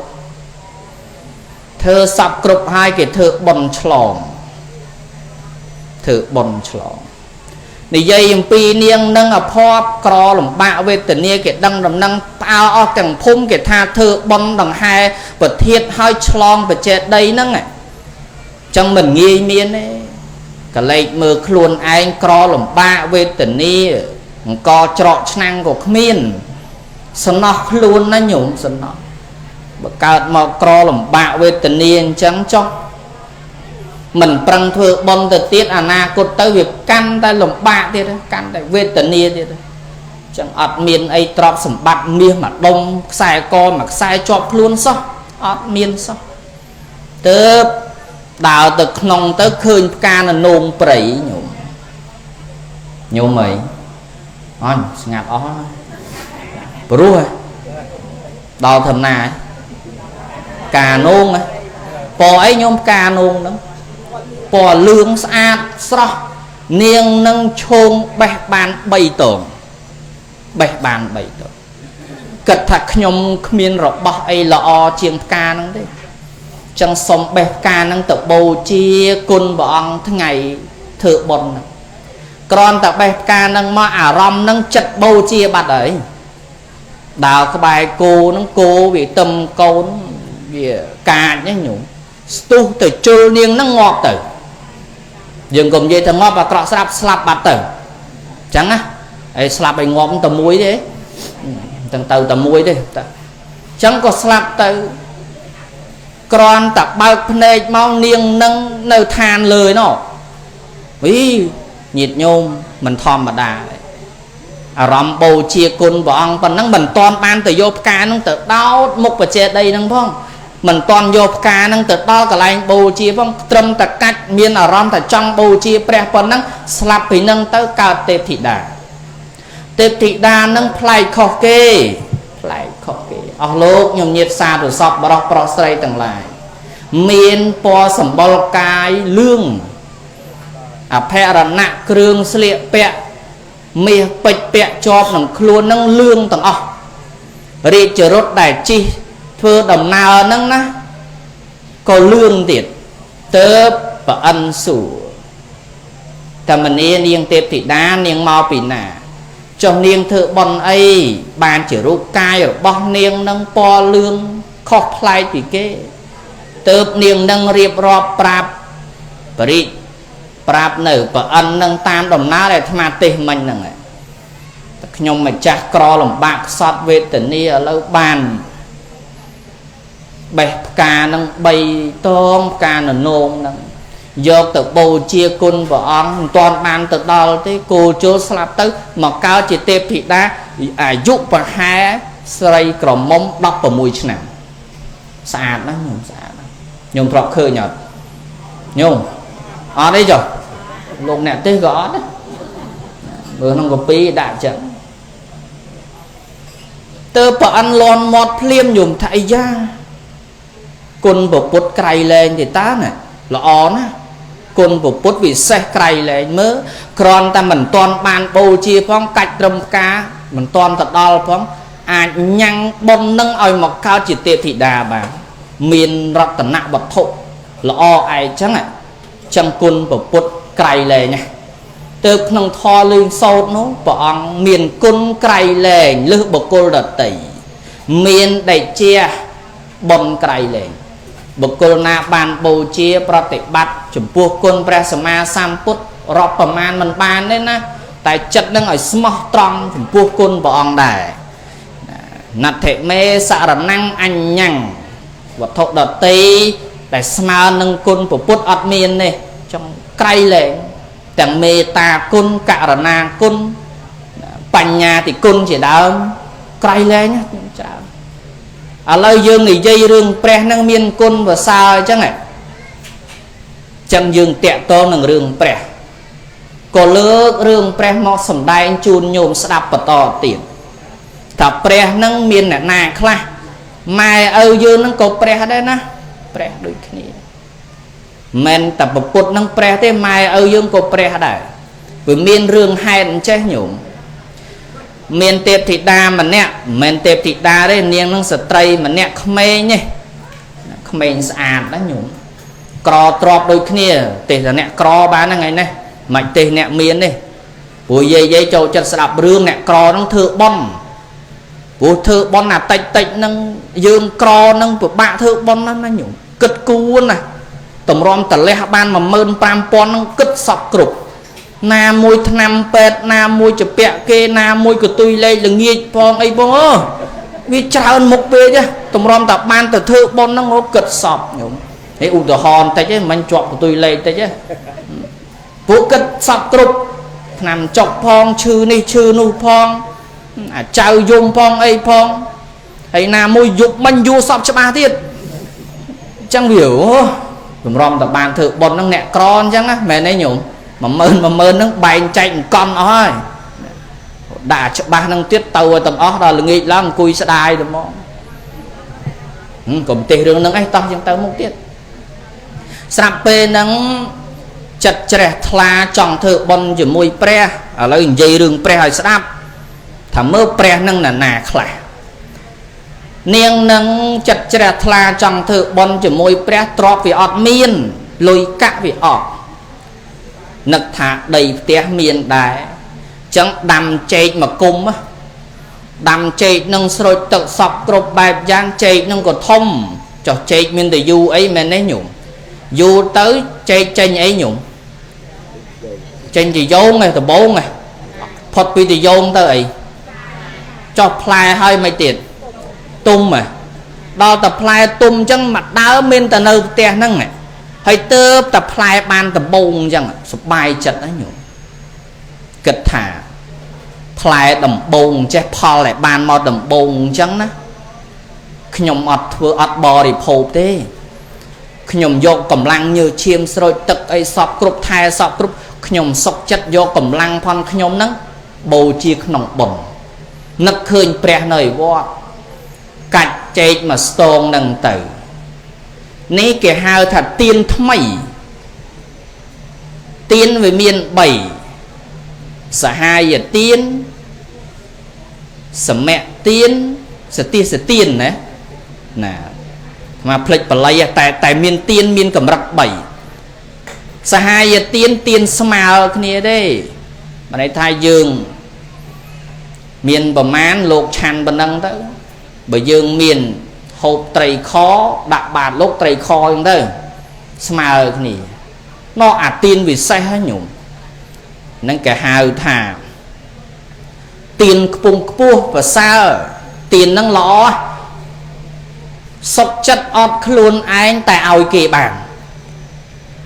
ធ្វើសពគ្រប់ហើយគេធ្វើបុណ្យឆ្លងនិយាយអំពីនាងនឹងអភ័ព្វក្រលំបាកវេទនាគេដឹងដំណឹងផ្អើអស់ទាំងភូមិគេថាធ្វើបុណ្យដង្ហែប្រធាតឲ្យឆ្លងបច្ចេកដីហ្នឹងចឹងមិនងាយមានទេកលែកមើលខ្លួនឯងក្រលំបាកវេទនាអង្គច្រកឆ្នាំងក៏គ្មានសំណោះខ្លួនណាញោមសំណោះបើកើតមកក្រលំបាកវេទនាអញ្ចឹងចុះមិនប្រឹងធ្វើបុណ្យទៅទៀតអនាគតទៅវាកាន់តែលំបាកទៀតកាន់តែវេទនាទៀតអញ្ចឹងអត់មានអីទ្រព្យសម្បត្តិមាសមួយដុំខ្សែកមួយខ្សែជាប់ខ្លួនសោះអត់មានសោះទៅដើរទៅក្នុងទៅឃើញផ្កានៅនោមព្រៃញោមអីអញស្ងាត់អស់ព្រោះដល់ធម្មតាកានោងពណ៌អីញោមកានោងហ្នឹងពណ៌លឿងស្អាតស្រស់នាងនឹងឈោងបេះបាន3តងគិតថាខ្ញុំគ្មានរបស់អីល្អជាងផ្កាហ្នឹងទេចឹងសុំបេះផ្កាហ្នឹងទៅបូជាគុណព្រះអង្គថ្ងៃធ្វើបុណ្យហ្នឹងគ្រាន់តែបេះផ្កាហ្នឹងមកអារម្មណ៍ហ្នឹងចិត្តបូជាបាត់ហើយដើរក្បែរគោហ្នឹងគោវាទឹមកូនវាកាចណាញោមស្ទុះទៅជុលនាងហ្នឹងងាប់ទៅយើងកុំនិយាយថាងាប់អាក្រក់ស្លាប់បាត់ទៅអញ្ចឹងណាហើយស្លាប់ឲ្យងាប់តែមួយទេទាំងទៅតែមួយទេអញ្ចឹងក៏ស្លាប់ទៅគ្រាន់តែបើកភ្នែកមកនាងនឹងនៅឋានលើណោះញាតិញោមមិនធម្មតាអារម្មណ៍បូជាគុណព្រះអង្គប៉ុណ្ណឹងមិនតាន់បានទៅយកផ្កាហ្នឹងទៅដោតមុខបច្ចេកដីហ្នឹងផងមិនតាន់យកផ្កាហ្នឹងទៅដល់កន្លែងបូជាផងត្រឹមតែកាច់មានអារម្មណ៍ថាចង់បូជាព្រះប៉ុណ្ណឹងស្លាប់ពីហ្នឹងទៅកើតទេពធីតាហ្នឹងប្លែកខុសគេអស់លោកខ្ញុំញាតិសាទរសពបរោះប្រុសស្រីទាំងឡាយមានពណ៌សម្បុរកាយលឿង អាភរណៈគ្រឿងស្លៀកពាក់មាសពេជ្រពាក់ជាប់នឹងខ្លួននឹងលឿងទាំងអស់រាជរថដែលជិះធ្វើដំណើរហ្នឹងណាក៏លឿងទៀតទៅប្រអិនសួរតាមនានាងទេពធីតានាងមកពីណាចុះនាងធ្វើបន់អីបានជារូបកាយរបស់នាងនឹងពណ៌លឿងខុសប្លែកពីគេទៅនាងនឹងរៀបរាប់ប្រាប់បរិជ្ជប្រាប់នៅប្រអិននឹងតាមដំណើរដែលអាត្មាទេសមិញហ្នឹងតែខ្ញុំម្ចាស់ក្រលំបាកខ្សត់វេទនាឥឡូវបានបេះផ្កានឹង3តងផ្កាននងហ្នឹងយកទៅបូជាគុណព្រះអង្គមិនទាន់បានទៅដល់ទេគោជលស្លាប់ទៅមកកើតជាទេពធីតាអាយុប្រហែលស្រីក្រមុំ16ឆ្នាំស្អាតណាស់ញោមស្អាតណាស់ញោមធ្លាប់ឃើញអត់ញោមអត់ទេចុះលោកអ្នកទេសក៏អត់ដែរមើលក្នុងកពីដាក់ចឹងទៅប្រអិនលន់មាត់ភ្លាមញោមថាអាយ៉ាគុណពុទ្ធក្រៃលែងទេតាណាល្អណាស់គុណពុទ្ធវិសេសក្រៃលែងមើលគ្រាន់តែមិនទាន់បានបូជាផងកាច់ត្រឹមផ្កាមិនទាន់ទៅដល់ផងអាចញ៉ាំងបុណ្យនឹងឲ្យមកកើតជាទេពធីតាបានមានរតនវត្ថុល្អឯចឹងចឹងគុណពុទ្ធក្រៃលែងណាទៅក្នុងធម៌លឿងសោតនោះព្រះអង្គមានគុណក្រៃលែងលើសបុគ្គលដទៃមានដេចជាបុណ្យក្រៃលែងបុគ្គលណាបានបូជាប្រតិបត្តិចំពោះគុណព្រះសម្មាសម្ពុទ្ធរាប់ប្រមាណមិនបានទេណាតែចិត្តនឹងឲ្យស្មោះត្រង់ចំពោះគុណព្រះអង្គដែរណដ្ឋិមេសរណង្អញ្ញੰវត្ថុដតីដែលស្មើនឹងគុណពុទ្ធអត់មានទេចង់ក្រៃលែងទាំងមេត្តាគុណករណាគុណបញ្ញាតិគុណជាដើមក្រៃលែងច្រើនឥឡូវយើងនិយាយរឿងព្រះនឹងមានគុណប្រសើរអញ្ចឹងចឹងយើងតាក់ទងនឹងរឿងព្រះក៏លើករឿងព្រះមកសម្ដែងជូនញោមស្ដាប់បន្តទៀតថាព្រះនឹងមានអ្នកណាខ្លះម៉ែឪយើងនឹងក៏ព្រះដែរណាព្រះដូចគ្នាមិនតែពុទ្ធនឹងព្រះទេម៉ែឪយើងក៏ព្រះដែរវាមានរឿងហេតុអញ្ចេះញោមមានទេពធីតាម្នាក់មិនទេពធីតាទេនាងនឹងស្ត្រីម្នាក់ក្មេងទេក្មេងស្អាតណាញោមក្រទ្របដូចគ្នាទេសតែអ្នកក្របានហ្នឹងឯនេះមិនទេសអ្នកមានទេព្រោះយាយចូលចិត្តស្ដាប់រឿងអ្នកក្រហ្នឹងធ្វើបន់ព្រោះធ្វើបន់អាតិចហ្នឹងយើងក្រហ្នឹងពិបាកធ្វើបន់ណាញោមគិតគួរណាតម្រាំតលះបាន 15000 ហ្នឹងគិតសពគ្រប់ណាមួយថ្នាំពេទ្យណាមួយជាពាក់គេណាមួយកទុយលេខល្ងាចផងអីផងវាច្រើនមុខពេកតម្រាំតែបានទៅធ្វើបន់ហ្នឹងគិតសពញោមហើយឧទាហរណ៍តិចមិនជាប់កទុយលេខតិចពួកគិតសពគ្រប់ថ្នាំចុកផងឈឺនេះឈឺនោះផងអាចៅយំផងអីផងហើយណាមួយយប់មិញយូរសពច្បាស់ទៀតអញ្ចឹងវាតម្រាំតែបានធ្វើបន់ហ្នឹងអ្នកក្រអញ្ចឹងណាមែនទេញោម10000ហ្នឹងបែងចែកអង្គន់អស់ហើយដាក់ច្បាស់ហ្នឹងទៀតទៅឲ្យទាំងអស់ដល់ល្ងាចឡើងអង្គុយស្ដាយទៅហ្មងកុំទេសរឿងហ្នឹងឯងតោះយើងទៅមុខទៀតស្រាប់ពេលហ្នឹងចិត្តជ្រះថ្លាចង់ធ្វើបន់ជាមួយព្រះឥឡូវនិយាយរឿងព្រះឲ្យស្ដាប់ថាមើលព្រះហ្នឹងណាខ្លះនាងនឹងចិត្តជ្រះថ្លាចង់ធ្វើបន់ជាមួយព្រះទ្រព្យវាអត់មានលុយកាក់វាអត់នឹកថាដីផ្ទះមានដែរចឹងដាំចេកមកគុំដាំចេកនឹងស្រូចទឹកសពគ្រប់បែបយ៉ាងចេកនឹងក៏ធំចុះចេកមានតែយូរអីមែនទេញោមយូរទៅចេកចេញអីញោមចេញជាយងឯងដបងឯងផុតពីទីយងទៅអីចុះផ្លែហើយមិនទៀតទុំដល់តែផ្លែទុំអញ្ចឹងមកដើមមានតែនៅផ្ទះហ្នឹងហើយទៅតែផ្លែបានដំបងអញ្ចឹងសុបាយចិត្តណាញោមគិតថាផ្លែដំបងចេះផលដែលបានមកដំបងអញ្ចឹងណាខ្ញុំអត់ធ្វើអត់បរិភោគទេខ្ញុំយកកម្លាំងញើសឈាមស្រូចទឹកអីសពគ្រប់ថែសពគ្រប់ខ្ញុំសុខចិត្តយកកម្លាំងផនខ្ញុំហ្នឹងបូជាក្នុងបុណ្យនឹកឃើញព្រះនៅវត្តកាច់ចេកមកស្ទងនឹងទៅនេះគេហៅថាទៀនថ្មី tiên về miền bảy xã hai giờ tiên xã mẹ tiên xã tiên nè nè mà plek bả lây tại miền tiên miền cầm rập bảy xã hai giờ tiên smile cái này đây mà này thay dương miền bờ mán lột chăn bờ nâng tới bởi dương miền hộp tray khó đặt bạt lốt tray kho như thế smile cái này nó tiên vì say hết nhung nên cả hai thà tiền bùng pua và sao tiền năng lõ sọc chất ọt luôn anh tại ao kì bản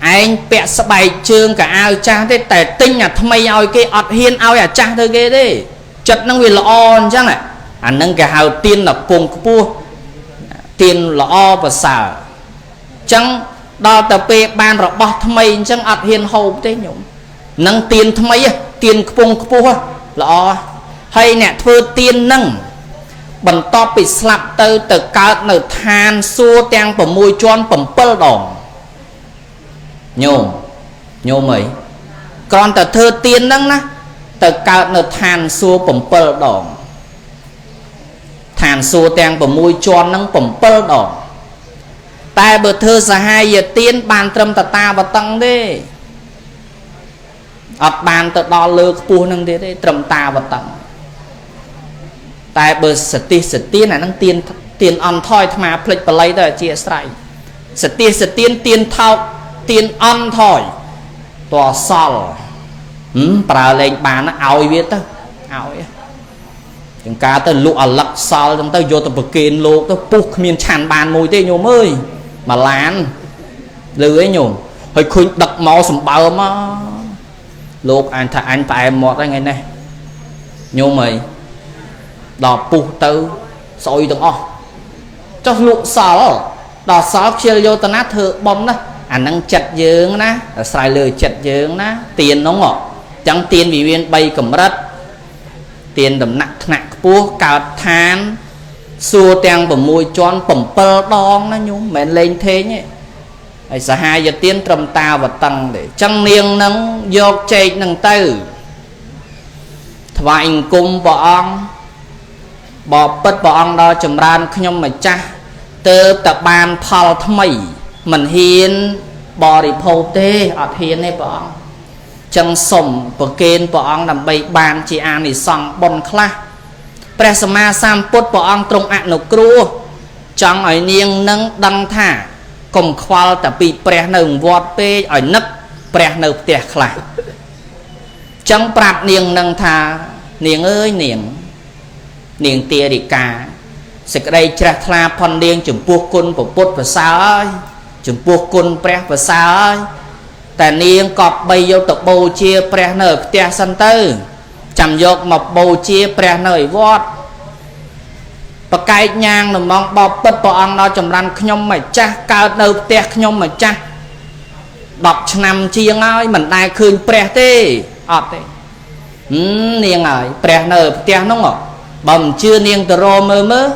anh bẹ sắp bài chương cả ao cha thế tại tinh là thâm mây ao kì ọt hiên ao à cha thôi ghê đi chất năng vì lõ chắc này nâng cả hào tiền là bùng pua tiền lõ và sao chẳng đo tập bê ban rồi bọt thâm mây chẳng ọt hiên hộp thế nhung nâng tiền thâm mây tiền bùng pua lõ hay nè thưa tiên nâng bần to bị slap từ cao nở than xua tang bầm môi tròn bầm pơ đòn nhôm ấy còn tờ thơ tiên nâng ná từ cao nở than xua bầm pơ đòn than xua tang bầm môi tròn nâng bầm pơ đòn tại bờ thơ sa hai giờ tiên bàn trâm ta và tăng đi ọt bàn tờ đo lơ pua nâng đi trâm ta và tăng tại bờ sệt tiên là năng tiền on thôi mà plek bả lấy đó chia sài sệt tiên tiền thao tiền on thôi tòa sol bà lên bàn nó ao biết đó ao ấy chúng ta tới lụa lắc sol chúng ta vô tập bậc kền lô tới buộc miền tràn bàn mùi tê nhôm ơi mà lán lưới nhôm hơi khuyên đặc máu sầm bờ mà lô anh phải một cái ngày này nhôm mày đỏ bù tư sôi từng o cho lụa sò đỏ sò chia vô tận nát thợ bom đó năng chặt dương ná xài lời chặt dương ná tiền nó ngọ chẳng tiền vì viên bay cầm đất tiền đầm nặng búa cào than xua tang bầm môi tròn bầm pơ đong nó nhúng mẹ lên thế nhé ai sa hai giờ tiền trầm ta và tăng để trăng niêng nắng dọc chạy nắng tư thoại cung bỏ ông bỏ bớt bỏ ông đó chùm ran khuyên mà cha tớ tập bàn phò thâm mây mình hiên bỏ đi phô tê ọt hiên này bỏ ông chân sổng bỏ kênh bỏ ông làm bày bàn chỉ an thì xong bon khla presma sam put bỏ ông trong ạ nụ cua trong ở niêng nâng đăng thả cùng khoal tập bị pre nâng vọt bê ở nấc pre nâng tè khla chẳng prap niêng nâng thả niêng ơi niềng tia đi cả sẽ đây chặt la phòn điên chủng buộc côn của bút và sao ơi chủng buộc côn pre và sao ơiแต่เนียงกอบใบโยตกโบเชียแปรเนอเตียสันเตอร์จำยกหมอบโบเชียแปรเนยวอดประกายยางหนุ่มมองบอบปิดปองเราจำรันขยมมาจ้าเกิดเนอเตียขยมมาจ้าดอกชนำเชียงอ้อยเหมือนได้คืนแปรเต้อดเต้เนียงอ้อยแปรเนอเตียน้องบ่มเชื่อเนียงตะโรมือ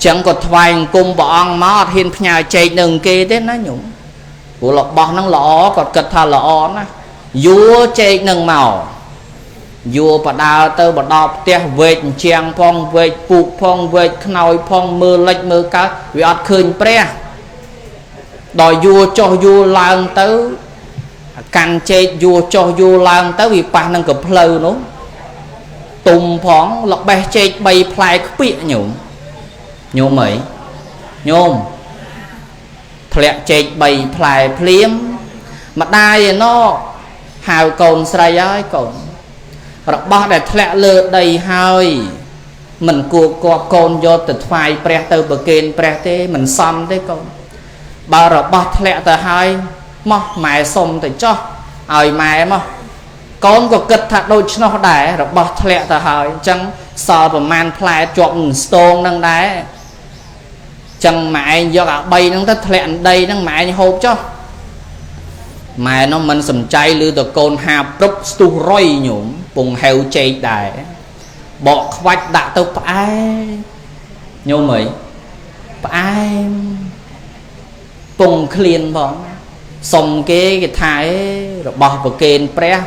จังกดทวายกุมบองมอดเห็นพญาใจหนึ่งเกเต้นะหนุ่มcủa lọ bò năng lọ còn cật thà lọ na vua chơi nâng màu vua bà đào tơ bà đọc tia vệt chèn phong vệt phụ phong vệt nồi phong mưa lệch mưa cá vì ọt khơi pre đòi vua cho vua lang tới càng chơi vua cho vua lang tới vì bà năng cập lâu nó tùng phóng lọc bè chơi bay play bị nhôm mấy nhôm lẹ chạy bày phai phliếm mà đai nó hào cồn sài ấy cồn rồi bao để lẹ lơ đầy hơi mình cua cồn vô từ phai pre từ bờ kênh pre thế mình xăm thế cồn bao rồi bao lẹ từ hơi mà mày xôm từ cho ơi mày mà con có cất thật đôi nó đẻ rồi bao lẹ từ hơi chẳng so với man phai chọn stone năng đá chẳng mẹ do cả bay nó tất lẹn đây nó mẹ hộp cho mẹ nó mình sầm chay lư tờ côn hạp rốc stu roi nhổm bùng heo chay đài bọ khoách đã tao phải nhô mấy phải bùng clean bọn xong cái thái rồi bỏ vào kênh pre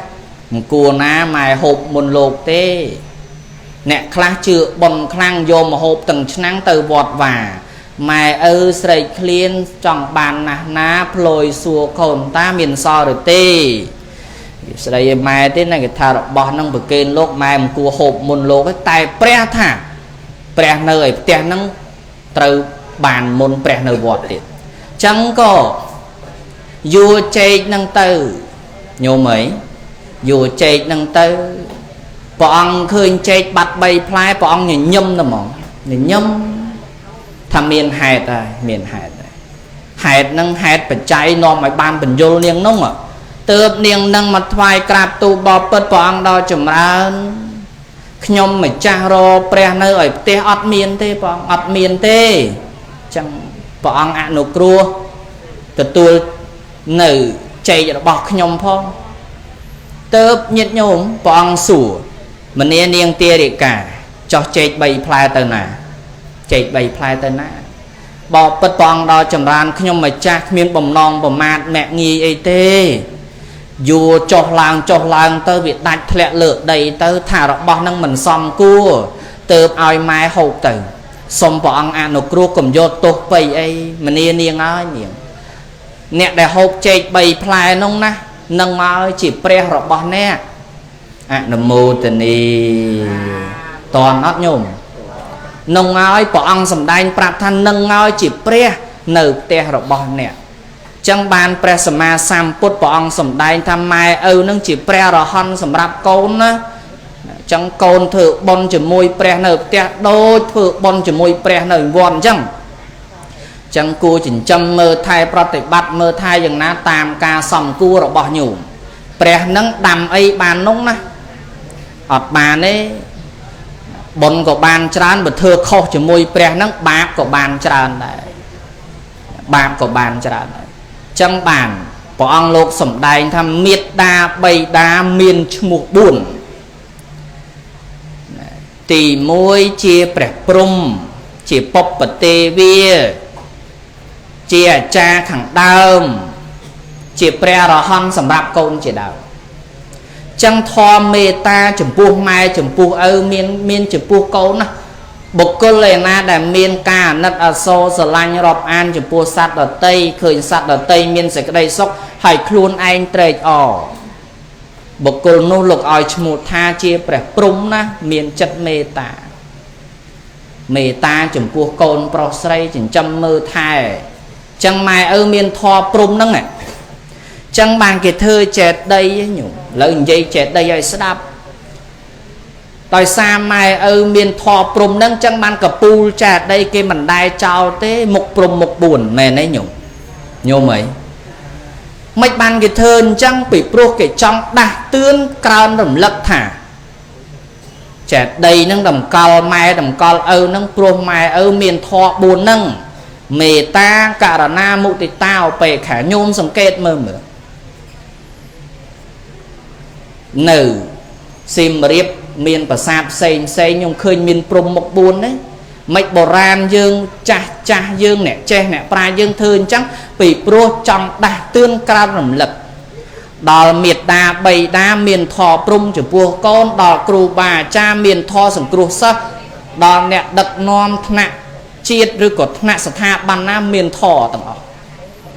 cua ná mài hộp môn lột tê nè khá chưa bòn khăn vô mà hộp từng năng từ vọt và mài sợi clean trong bàn ná plôi xua khổn ta miền so rồi tê sợi mài thế này cái thà bỏ năng vào kênh lột mài một cua hộp môn lột cái tay pre thả pre nơi pre năng từ bàn môn pre nơi vọt tiệt chẳng có vua chơi năng tư nhô mấy vua chơi năng tư bọn khơi chơi bạch bay plai bọn nhìn nhâm nè mỏng nhìn nhâm tham miền hạt à miền hạt năng hạt phải cháy nó mày ban bình vô niềng nông à tớp niềng năng mặt vai crap tu bò bớt bọn đó chùm ra nhom mày cha ro pre nơi ở te ọt miền tê bọn ọt miền tê chẳng bọn ăn nụ cua từ tôi nữ chạy ra bọc nhom phong tớp nhiệt nhôm bọn sủa mình nên niềng tia để cả cho chạy bay plai từ nè chạy bay plai từ nè bỏ bớt bọn đó chầm ran nhom mày cha miền bầm non bầm mát mẹ nghi ấy tê dù cho làng tớ việc đặt lẹ lựa đầy tớ thả rõ bó năng mình xong cua tớ ai mai hộp tử xong bọn ăn nó cua cầm vô tốt bầy ấy mình yên yên ơi miệng nè để hộp chạy bầy plai nông ná nâng ơi chỉ pre rõ bó nè nó mô tình đi toàn ớt nhôm nông ơi bọn ăn xâm đanh prap thanh nâng ơi chỉ pre nở te rõ bó nè chẳng bàn pre sama sam put bọn sầm đai tham mai nâng chỉ pre rồi hon sầm rạp côn á chẳng côn thử bon chỉ môi pre nở te đôi thử bon chỉ môi pre nở vòn chẳng cua chỉ châm mơ thai prate bắt mơ thai dừng ná tam ca sầm cua rồi bỏ nhủ pre nâng đầm ấy bàn nông na ọt bàn ấy bon của bàn tràn bật thưa khô chỉ môi pre nâng bạc của bàn tràn đấy bạc của bàn tràn đấy chẳng bàn bỏ ông lục sầm đai tham miệt đa bay đa miền một buồn tì môi chia bẹt prum chia pop bật tê vía chia cha khẳng đơm chia pre rò hon sầm rạp côn chia đào chẳng thò mê ta chấm pu mai chấm pu miền chấm pu côn á bộc cơ lệ na đã miền ca nát ở sâu sờ lanh rọp an chụp bùa sạt ở tây khởi sạt ở tây miền sẽ cái đây sốc hải khuôn anh trade bộc cơ nô lục ỏi một tha chia bẻ prung na miền chất mê ta chụp bùa côn pro say chỉnh châm mơ thai chẳng mai miền thò prung nâng này chẳng bàn cái thơ chẹt đây nhủ lời dây chẹt đây rồi sẽ đáp tại sao mai miền thọ prum nâng chẳng ban cặp pu chặt đây cái mình đai trao thế một prum một buồn này nấy nhung mấy ban cái thơn chẳng bị pro cái trong đặt tương cao đầm lật thả chặt đây nâng đầm cao mai đầm cao nâng pro mai miền thọ buồn nâng mề ta cả na mụ thì tao về khả nhôm sầm kết mơ mửa nữ sim riệp miền bờ sạp xây nhung khơi miền prum một buồn đấy mấy bò ran dương cha dương nè che nè pra dương thương chắc bị pro trong đa tương cao rầm lập đò miệt đa bầy đa miền thọ prum chụp bùa con đò cừu bà cha miền thọ sầm cừu sắc đò nè đật non nè chiết rồi cột nè sát tha ban nam miền thọ tầng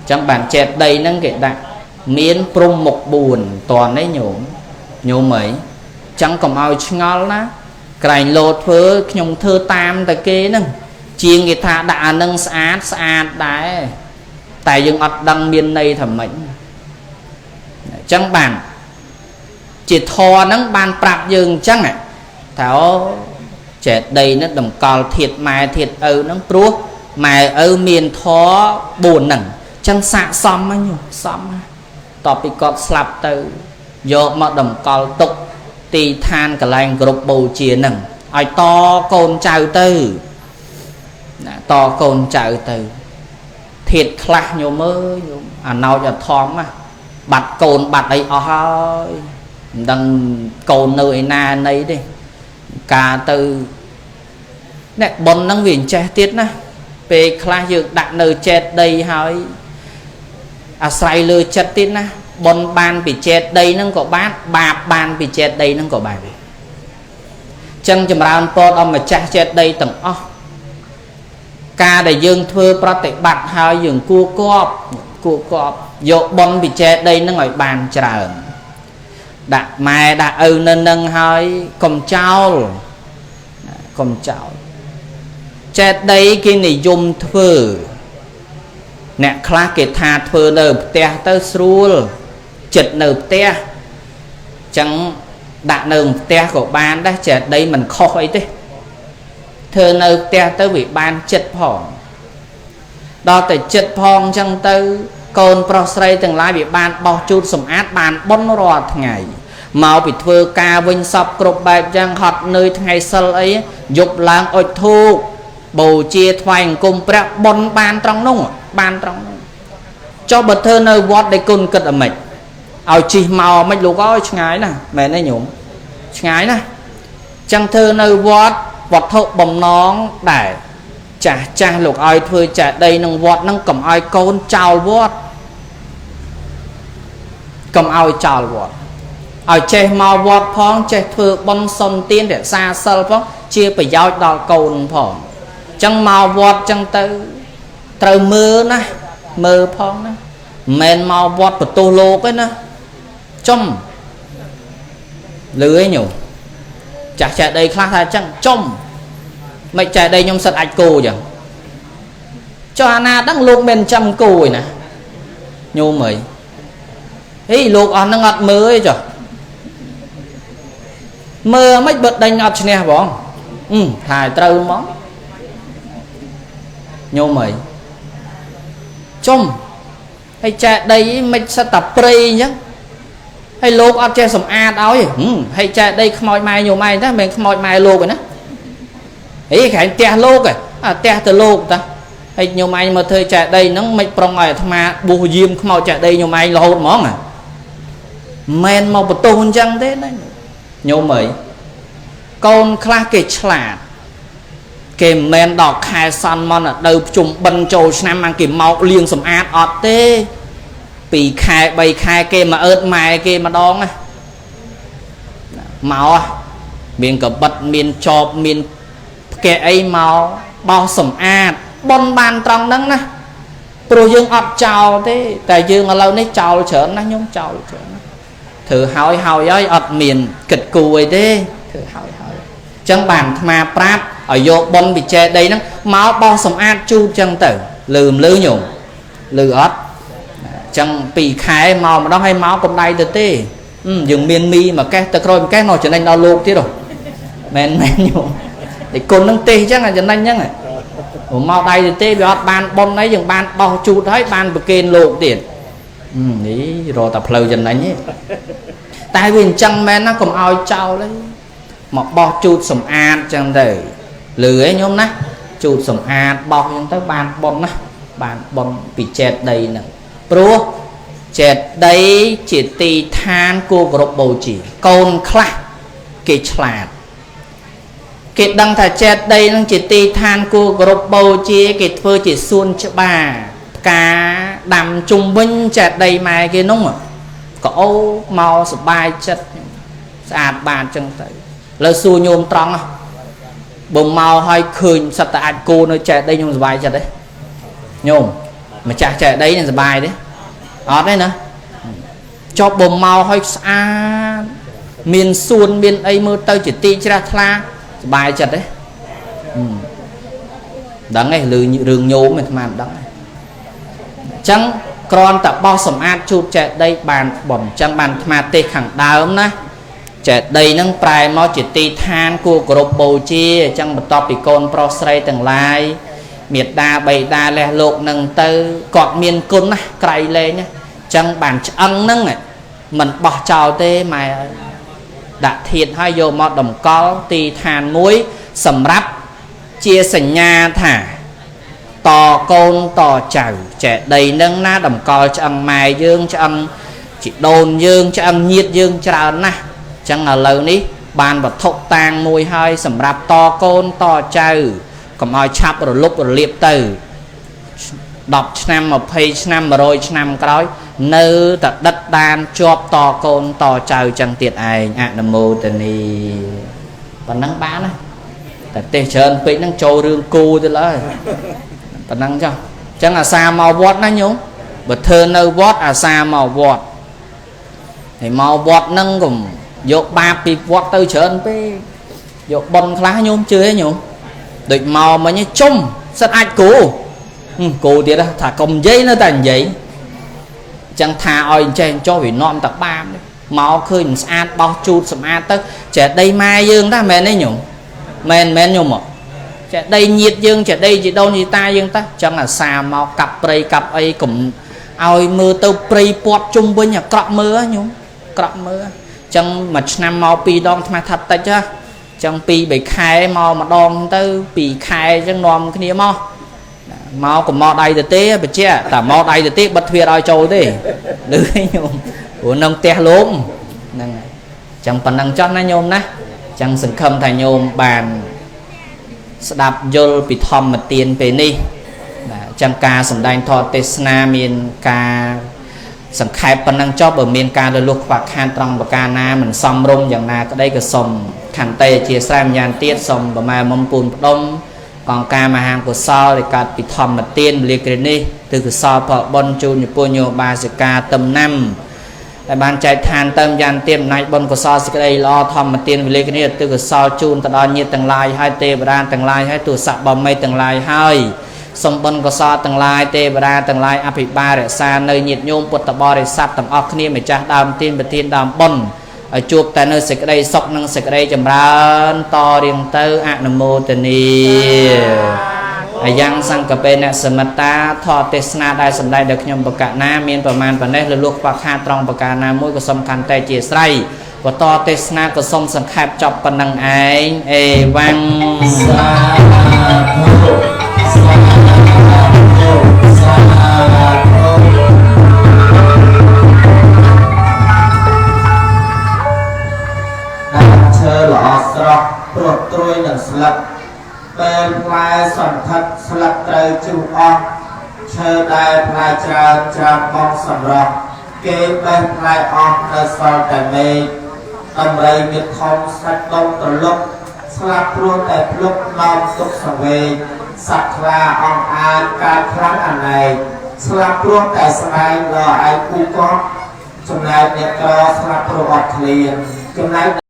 chẳng bàn chẹt đầy nâng cái đạn miền prum một buồn toàn đấy nhổm mấy chẳng còn ao ngol ná cái lột phớ nhung thơ tam tại kế nâng chiên người ta đã nâng sát đấy tại dương ọt đăng miền này thầm mệnh chẳng bàn chỉ thò nâng bàn prap dương chẳng này thảo trẻ đây nó đầm cò thiệt mai thiệt nâng pruốt mai miền thó buồn nâng chẳng xạ xóm á nhung xóm tọp bị cọt slap từ vô mà đầm cò tục tì than cả lành group bầu chia nâng ai to côn chào tư to côn chào tư thiệt khla nhiều mơ nào giờ thom á bạch côn bạch ấy ơi đằng côn nơi na này đi cả từ nè bọn năng viền che tiết na về khla dược đặt nơi chết đây hỏi អាស្រ័យលើចិត្តទៀតណាបនបានពីចេតដីហ្នឹងក៏បានបាបបានពីចេតដីហ្នឹងក៏បានចឹងចម្រើនពរដល់ម្ចាស់ចេតដីទាំងអស់ការដែលយើងធ្វើប្រតិបត្តិហើយយើងគួរគប់យកបនពីចេតដីហ្នឹងឲ្យបានច្រើនដាក់ម៉ែដាក់ឪនៅនឹងហើយកុំចោលចេតដីគេនិយមធ្វើអ្នកខ្លះគេថាធ្វើនៅផ្ទះទៅស្រួលចិត្តនៅផ្ទះចឹងដាក់នៅផ្ទះក៏បានដែរចេតដីមិនខុសអីទេធ្វើនៅផ្ទះទៅវាបានចិត្តផងដល់តែចិត្តផងចឹងទៅកូនប្រុសស្រីទាំងឡាយវាបានបោះជូតសម្អាតបានបុណ្យរាល់ថ្ងៃមកពីធ្វើការវិញសពគ្រប់បែបចឹងហត់នឿយថ្ងៃសិលអីយប់ឡើងអុជធូបបូជាថ្វាយអង្គមព្រះបុណ្យបានត្រង់នោះចុះបើធ្វើនៅវត្តដែលគុណគិតអ្មិចឲ្យជិះមកអ្មិចលោកអើយឆ្ងាយណាស់មែនទេញោមឆ្ងាយណាស់ចឹងធ្វើនៅវត្តវត្ថុបំណងដែរចាស់លោកឲ្យធ្វើចេតិយនឹងវត្តនឹងកុំឲ្យកូនចោលវត្តកុំឲ្យចោលវត្តឲ្យចេះមកវត្តផងចេះធ្វើបុណ្យសុំទានរក្សាសិលផងជាប្រយោជន៍ដល់កូនផងចឹងមកវត្តចឹងទៅត្រូវមើលផងណាមិនមែនមកវត្តបន្ទោសលោកទេណាចំលឺឯងញោមចាស់ចេតិយខ្លះថាចឹងចំមិនចេតិយខ្ញុំសិតអាចគោចឹងចុះអាណាដឹងលោកមិនចាំគោឯណាញោមអើយហេលោកអស់ហ្នឹងអត់មើលទេចុះមើលមិនបើដេញអត់ឈ្នះបងថាឲ្យត្រូវហ្មងញោមអើយចំហើយចេតិយមិនសិតតែព្រៃអញ្ចឹងហើយលោកអត់ចេះសម្អាតឲ្យហើយចេតិយខ្មោចម៉ែញោមឯងតែមិនខ្មោចម៉ែលោកឯណាហេក្រែងផ្ទះលោកឯផ្ទះទៅលោកតាហើយញោមឯងមកធ្វើចេតិយហ្នឹងមិនប្រុងឲ្យអាត្មាបួសយាមខ្មោចចេតិយញោមឯងរហូតហ្មងមិនមកបន្ទោសអញ្ចឹងទេណាញោមអើយកូនខ្លះគេឆ្លាតគេមិនមែនដល់ខែសន្មនទៅជុំបិណ្ឌចូលឆ្នាំមកគេមកលាងសម្អាតអត់ទេ2ខែ3ខែគេមកអើតម៉ែគេម្ដងណាមកមានកបិតមានចបមានផ្កែអីមកបោសសម្អាតបនបានត្រង់ហ្នឹងណាព្រោះយើងអត់ចោលទេតែយើងឥឡូវនេះចោលច្រើនណាស់ខ្ញុំចោលច្រើនណាស់ធ្វើហើយអត់មានគិតគូអីទេធ្វើហើយអញ្ចឹងបានអាត្មាប្រាប់ឲ្យយកបនវិចេដីហ្នឹងមកបោសសម្អាតជូតអញ្ចឹងទៅលឺញោមលឺអត់អញ្ចឹង2ខែមកម្ដងឲ្យមកកំដៃទៅទេយើងមានមីមួយកេះទៅក្រោយមួយកេះនៅចំណេញដល់លោកទៀតហ៎មែនញោមតែគុណនឹងទេអញ្ចឹងចំណេញអញ្ចឹងមកដៃទៅទេវាអត់បានបនអីយើងបានបោសជូតហើយបានប្រគេនលោកទៀតនេះរកតែផ្លូវចំណេញទេតែវាអញ្ចឹងមែនណាកុំឲ្យចោលទេមកបោសជូតសម្អាតអញ្ចឹងទៅលឺឯងញោមណាជូតសម្អាតបោសអញ្ចឹងទៅបានបនណាបានបនពីចេតិយហ្នឹងព្រោះចេតិយជាទីឋានគួរគោរពបូជាកូនខ្លះគេឆ្លាតគេដឹងថាចេតិយហ្នឹងជាទីឋានគួរគោរពបូជាគេធ្វើជាសួនច្បារផ្កាដាំជុំវិញចេតិយម៉ែគេនោះក៏អូមកសบายចិត្តស្អាតបានចឹងទៅលើសួរញោមត្រង់បើមកឲ្យឃើញសិតតែអាចគោនៅចេតិយខ្ញុំសบายចិត្តទេញោមម្ចាស់ចេតិយនឹងសบายទេអត់ទេណាចប់បើមកឲ្យស្អាតមានសួនមានអីមើលទៅជាទីជ្រះថ្លាសบายចិត្តទេដឹងទេរឿងញោមឯអាត្មាមិនដឹងទេអញ្ចឹងគ្រាន់តែបោះសម្អាតជូតចេតិយបានបនអញ្ចឹងបានអាត្មាទេសខាងដើមណាចេតិយហ្នឹងប្រែមកជាទីឋានគួរគោរពបូជាអញ្ចឹងបន្ទាប់ពីកូនប្រុសស្រីទាំងឡាយមេត្តាបិតាលះលោកនឹងទៅគាត់មានគុណណាក្រៃលែងណាអញ្ចឹងបានឆ្អឹងហ្នឹងមិនបោះចោលទេម៉ែអើយដាក់ធាតុឲ្យយកមកតម្កល់ទីឋានមួយសម្រាប់ជាសញ្ញាថាតកូនតចៅចេតិយហ្នឹងណាតម្កល់ឆ្អឹងម៉ែយើងឆ្អឹងជីដូនយើងឆ្អឹងញាតិយើងច្រើនណាស់អញ្ចឹងឥឡូវនេះបានវត្ថុតាងមួយហើយសម្រាប់តកូនតចៅកុំឲ្យឆាប់រលុបរលាបទៅ 10 ឆ្នាំ20ឆ្នាំ100ឆ្នាំក្រោយនៅតែដិតដានជាប់តកូនតចៅចឹងទៀតឯងអនុមោទនីប៉ុណ្ណឹងបានណាតែទេសច្រើនពេកហ្នឹងចូលរឿងគូទៅឡើយប៉ុណ្ណឹងចុះចឹងអាសាមកវត្តណាញោមបើធ្វើនៅវត្តអាសាមកវត្តហើយមកវត្តហ្នឹងកុំយកបាបពីវត្តទៅច្រើនពេកយកប៉ុនខ្លះញោមជឿទេញោមដូចមកមិញជុំសិតអាចគូទៀតថាកុំនិយាយនៅតែនិយាយចឹងថាឲ្យចេះចុះវានាំតែបាបមកឃើញស្អាតបោះជូតសម្អាតទៅចេះដីម៉ែយើងតាមែនទេញោមមែនញោមចេះដីញាតយើងចេះដីជីដូនជីតាយើងតាចឹងអាសាមកកាប់ព្រៃកាប់អីកុំឲ្យមើលទៅព្រៃពាត់ជុំវិញអាក្រក់មើលញោមក្រក់មើលចឹងមួយឆ្នាំមក2 ដងថ្មថាតិចហ៎ចឹង2 3ខែមកម្ដងទៅ2 ខែចឹងនាំគ្នាមកកុំមកដៃទៅទេបច្ចៈតែមកដៃទៅទេបិទទ្វារឲ្យចូលទេលឺញោមព្រោះនៅផ្ទះលោកហ្នឹងហើយចឹងប៉ុណ្ណឹងចុះណាញោមណាចឹងសង្ឃឹមថាញោមបានស្ដាប់យល់ពីធម្មទានពេលនេះចឹងការសម្ដែងធម៌ទេសនាមានការសង្ខេបប៉ុណ្ណឹងចុះបើមានការរលុះខ្វះខាតត្រង់ប្រការណាមិនសមរម្យយ៉ាងណាក្តីក៏សូមខន្តីអធ្យាស្រ័យម្យ៉ាងទៀតសូមប្រម៉ែមុំពូនផ្ដុំកងការមហាកុសលដែលកើតពីធម្មទានវេលាគ្រានេះទិកុសលផលបុណ្យជូនញពុញោបាសិកាតំណាំដែលបានចែកឋានទៅយ៉ាងទៀមអំណាចបុណ្យកុសលសេចក្តីល្អធម្មទានវេលាគ្រានេះទិកុសលជូនទៅដល់ញាតិទាំងឡាយហើយទេវតាទាំងឡាយហើយទូស័កបមីទាំងឡាយហើយសូមបុណ្យកុសលទាំងឡាយទេវតាទាំងឡាយអភិបាលរក្សានៅញាតិញោមពុទ្ធបរិស័ទទាំងអស់គ្នាម្ចាស់ដើមទានប្រធានដើមបុណ្យឲ្យជួបតែនៅសេចក្តីសុខនិងសេចក្តីចម្រើនតរៀងទៅអនុមោទនីអាយ៉ាងសង្កបេនសមិតាធរទេសនាដែលសម្ដែងដល់ខ្ញុំបកណាមានប្រមាណប៉ុណ្ណេះលលុះខ្វះខាតត្រង់បកាណាមួយក៏សូមខន្តីជាស្រ័យបន្តទេសនាក៏សូមសង្ខេបចប់ប៉ុណ្ណឹងឯងអេវ៉ាំងសាធុសាធុសាធុឈើល្អស្រស់ព្រោះត្រួយនឹងស្លឹកពេលផ្លែសន្ធិដ្ឋស្លឹកត្រូវជ្រុះអស់ឈើដែលផ្លែច្រើនច្រើនបងសម្រស់គេបេះផ្លែអស់នៅសល់តែមេឃដំរីមានធំសាច់ដុំត្រលុកស្លាប់ព្រោះតែភ្លុកនាំទុកសង្វេគសត្វខ្លាអង្អានការខ្លាំងអណែកស្លាប់ព្រោះតែស្នែងដល់ឯគូកោះចំណែកអ្នកក្រស្លាប់ព្រោះអត់ឃ្លានចំណែក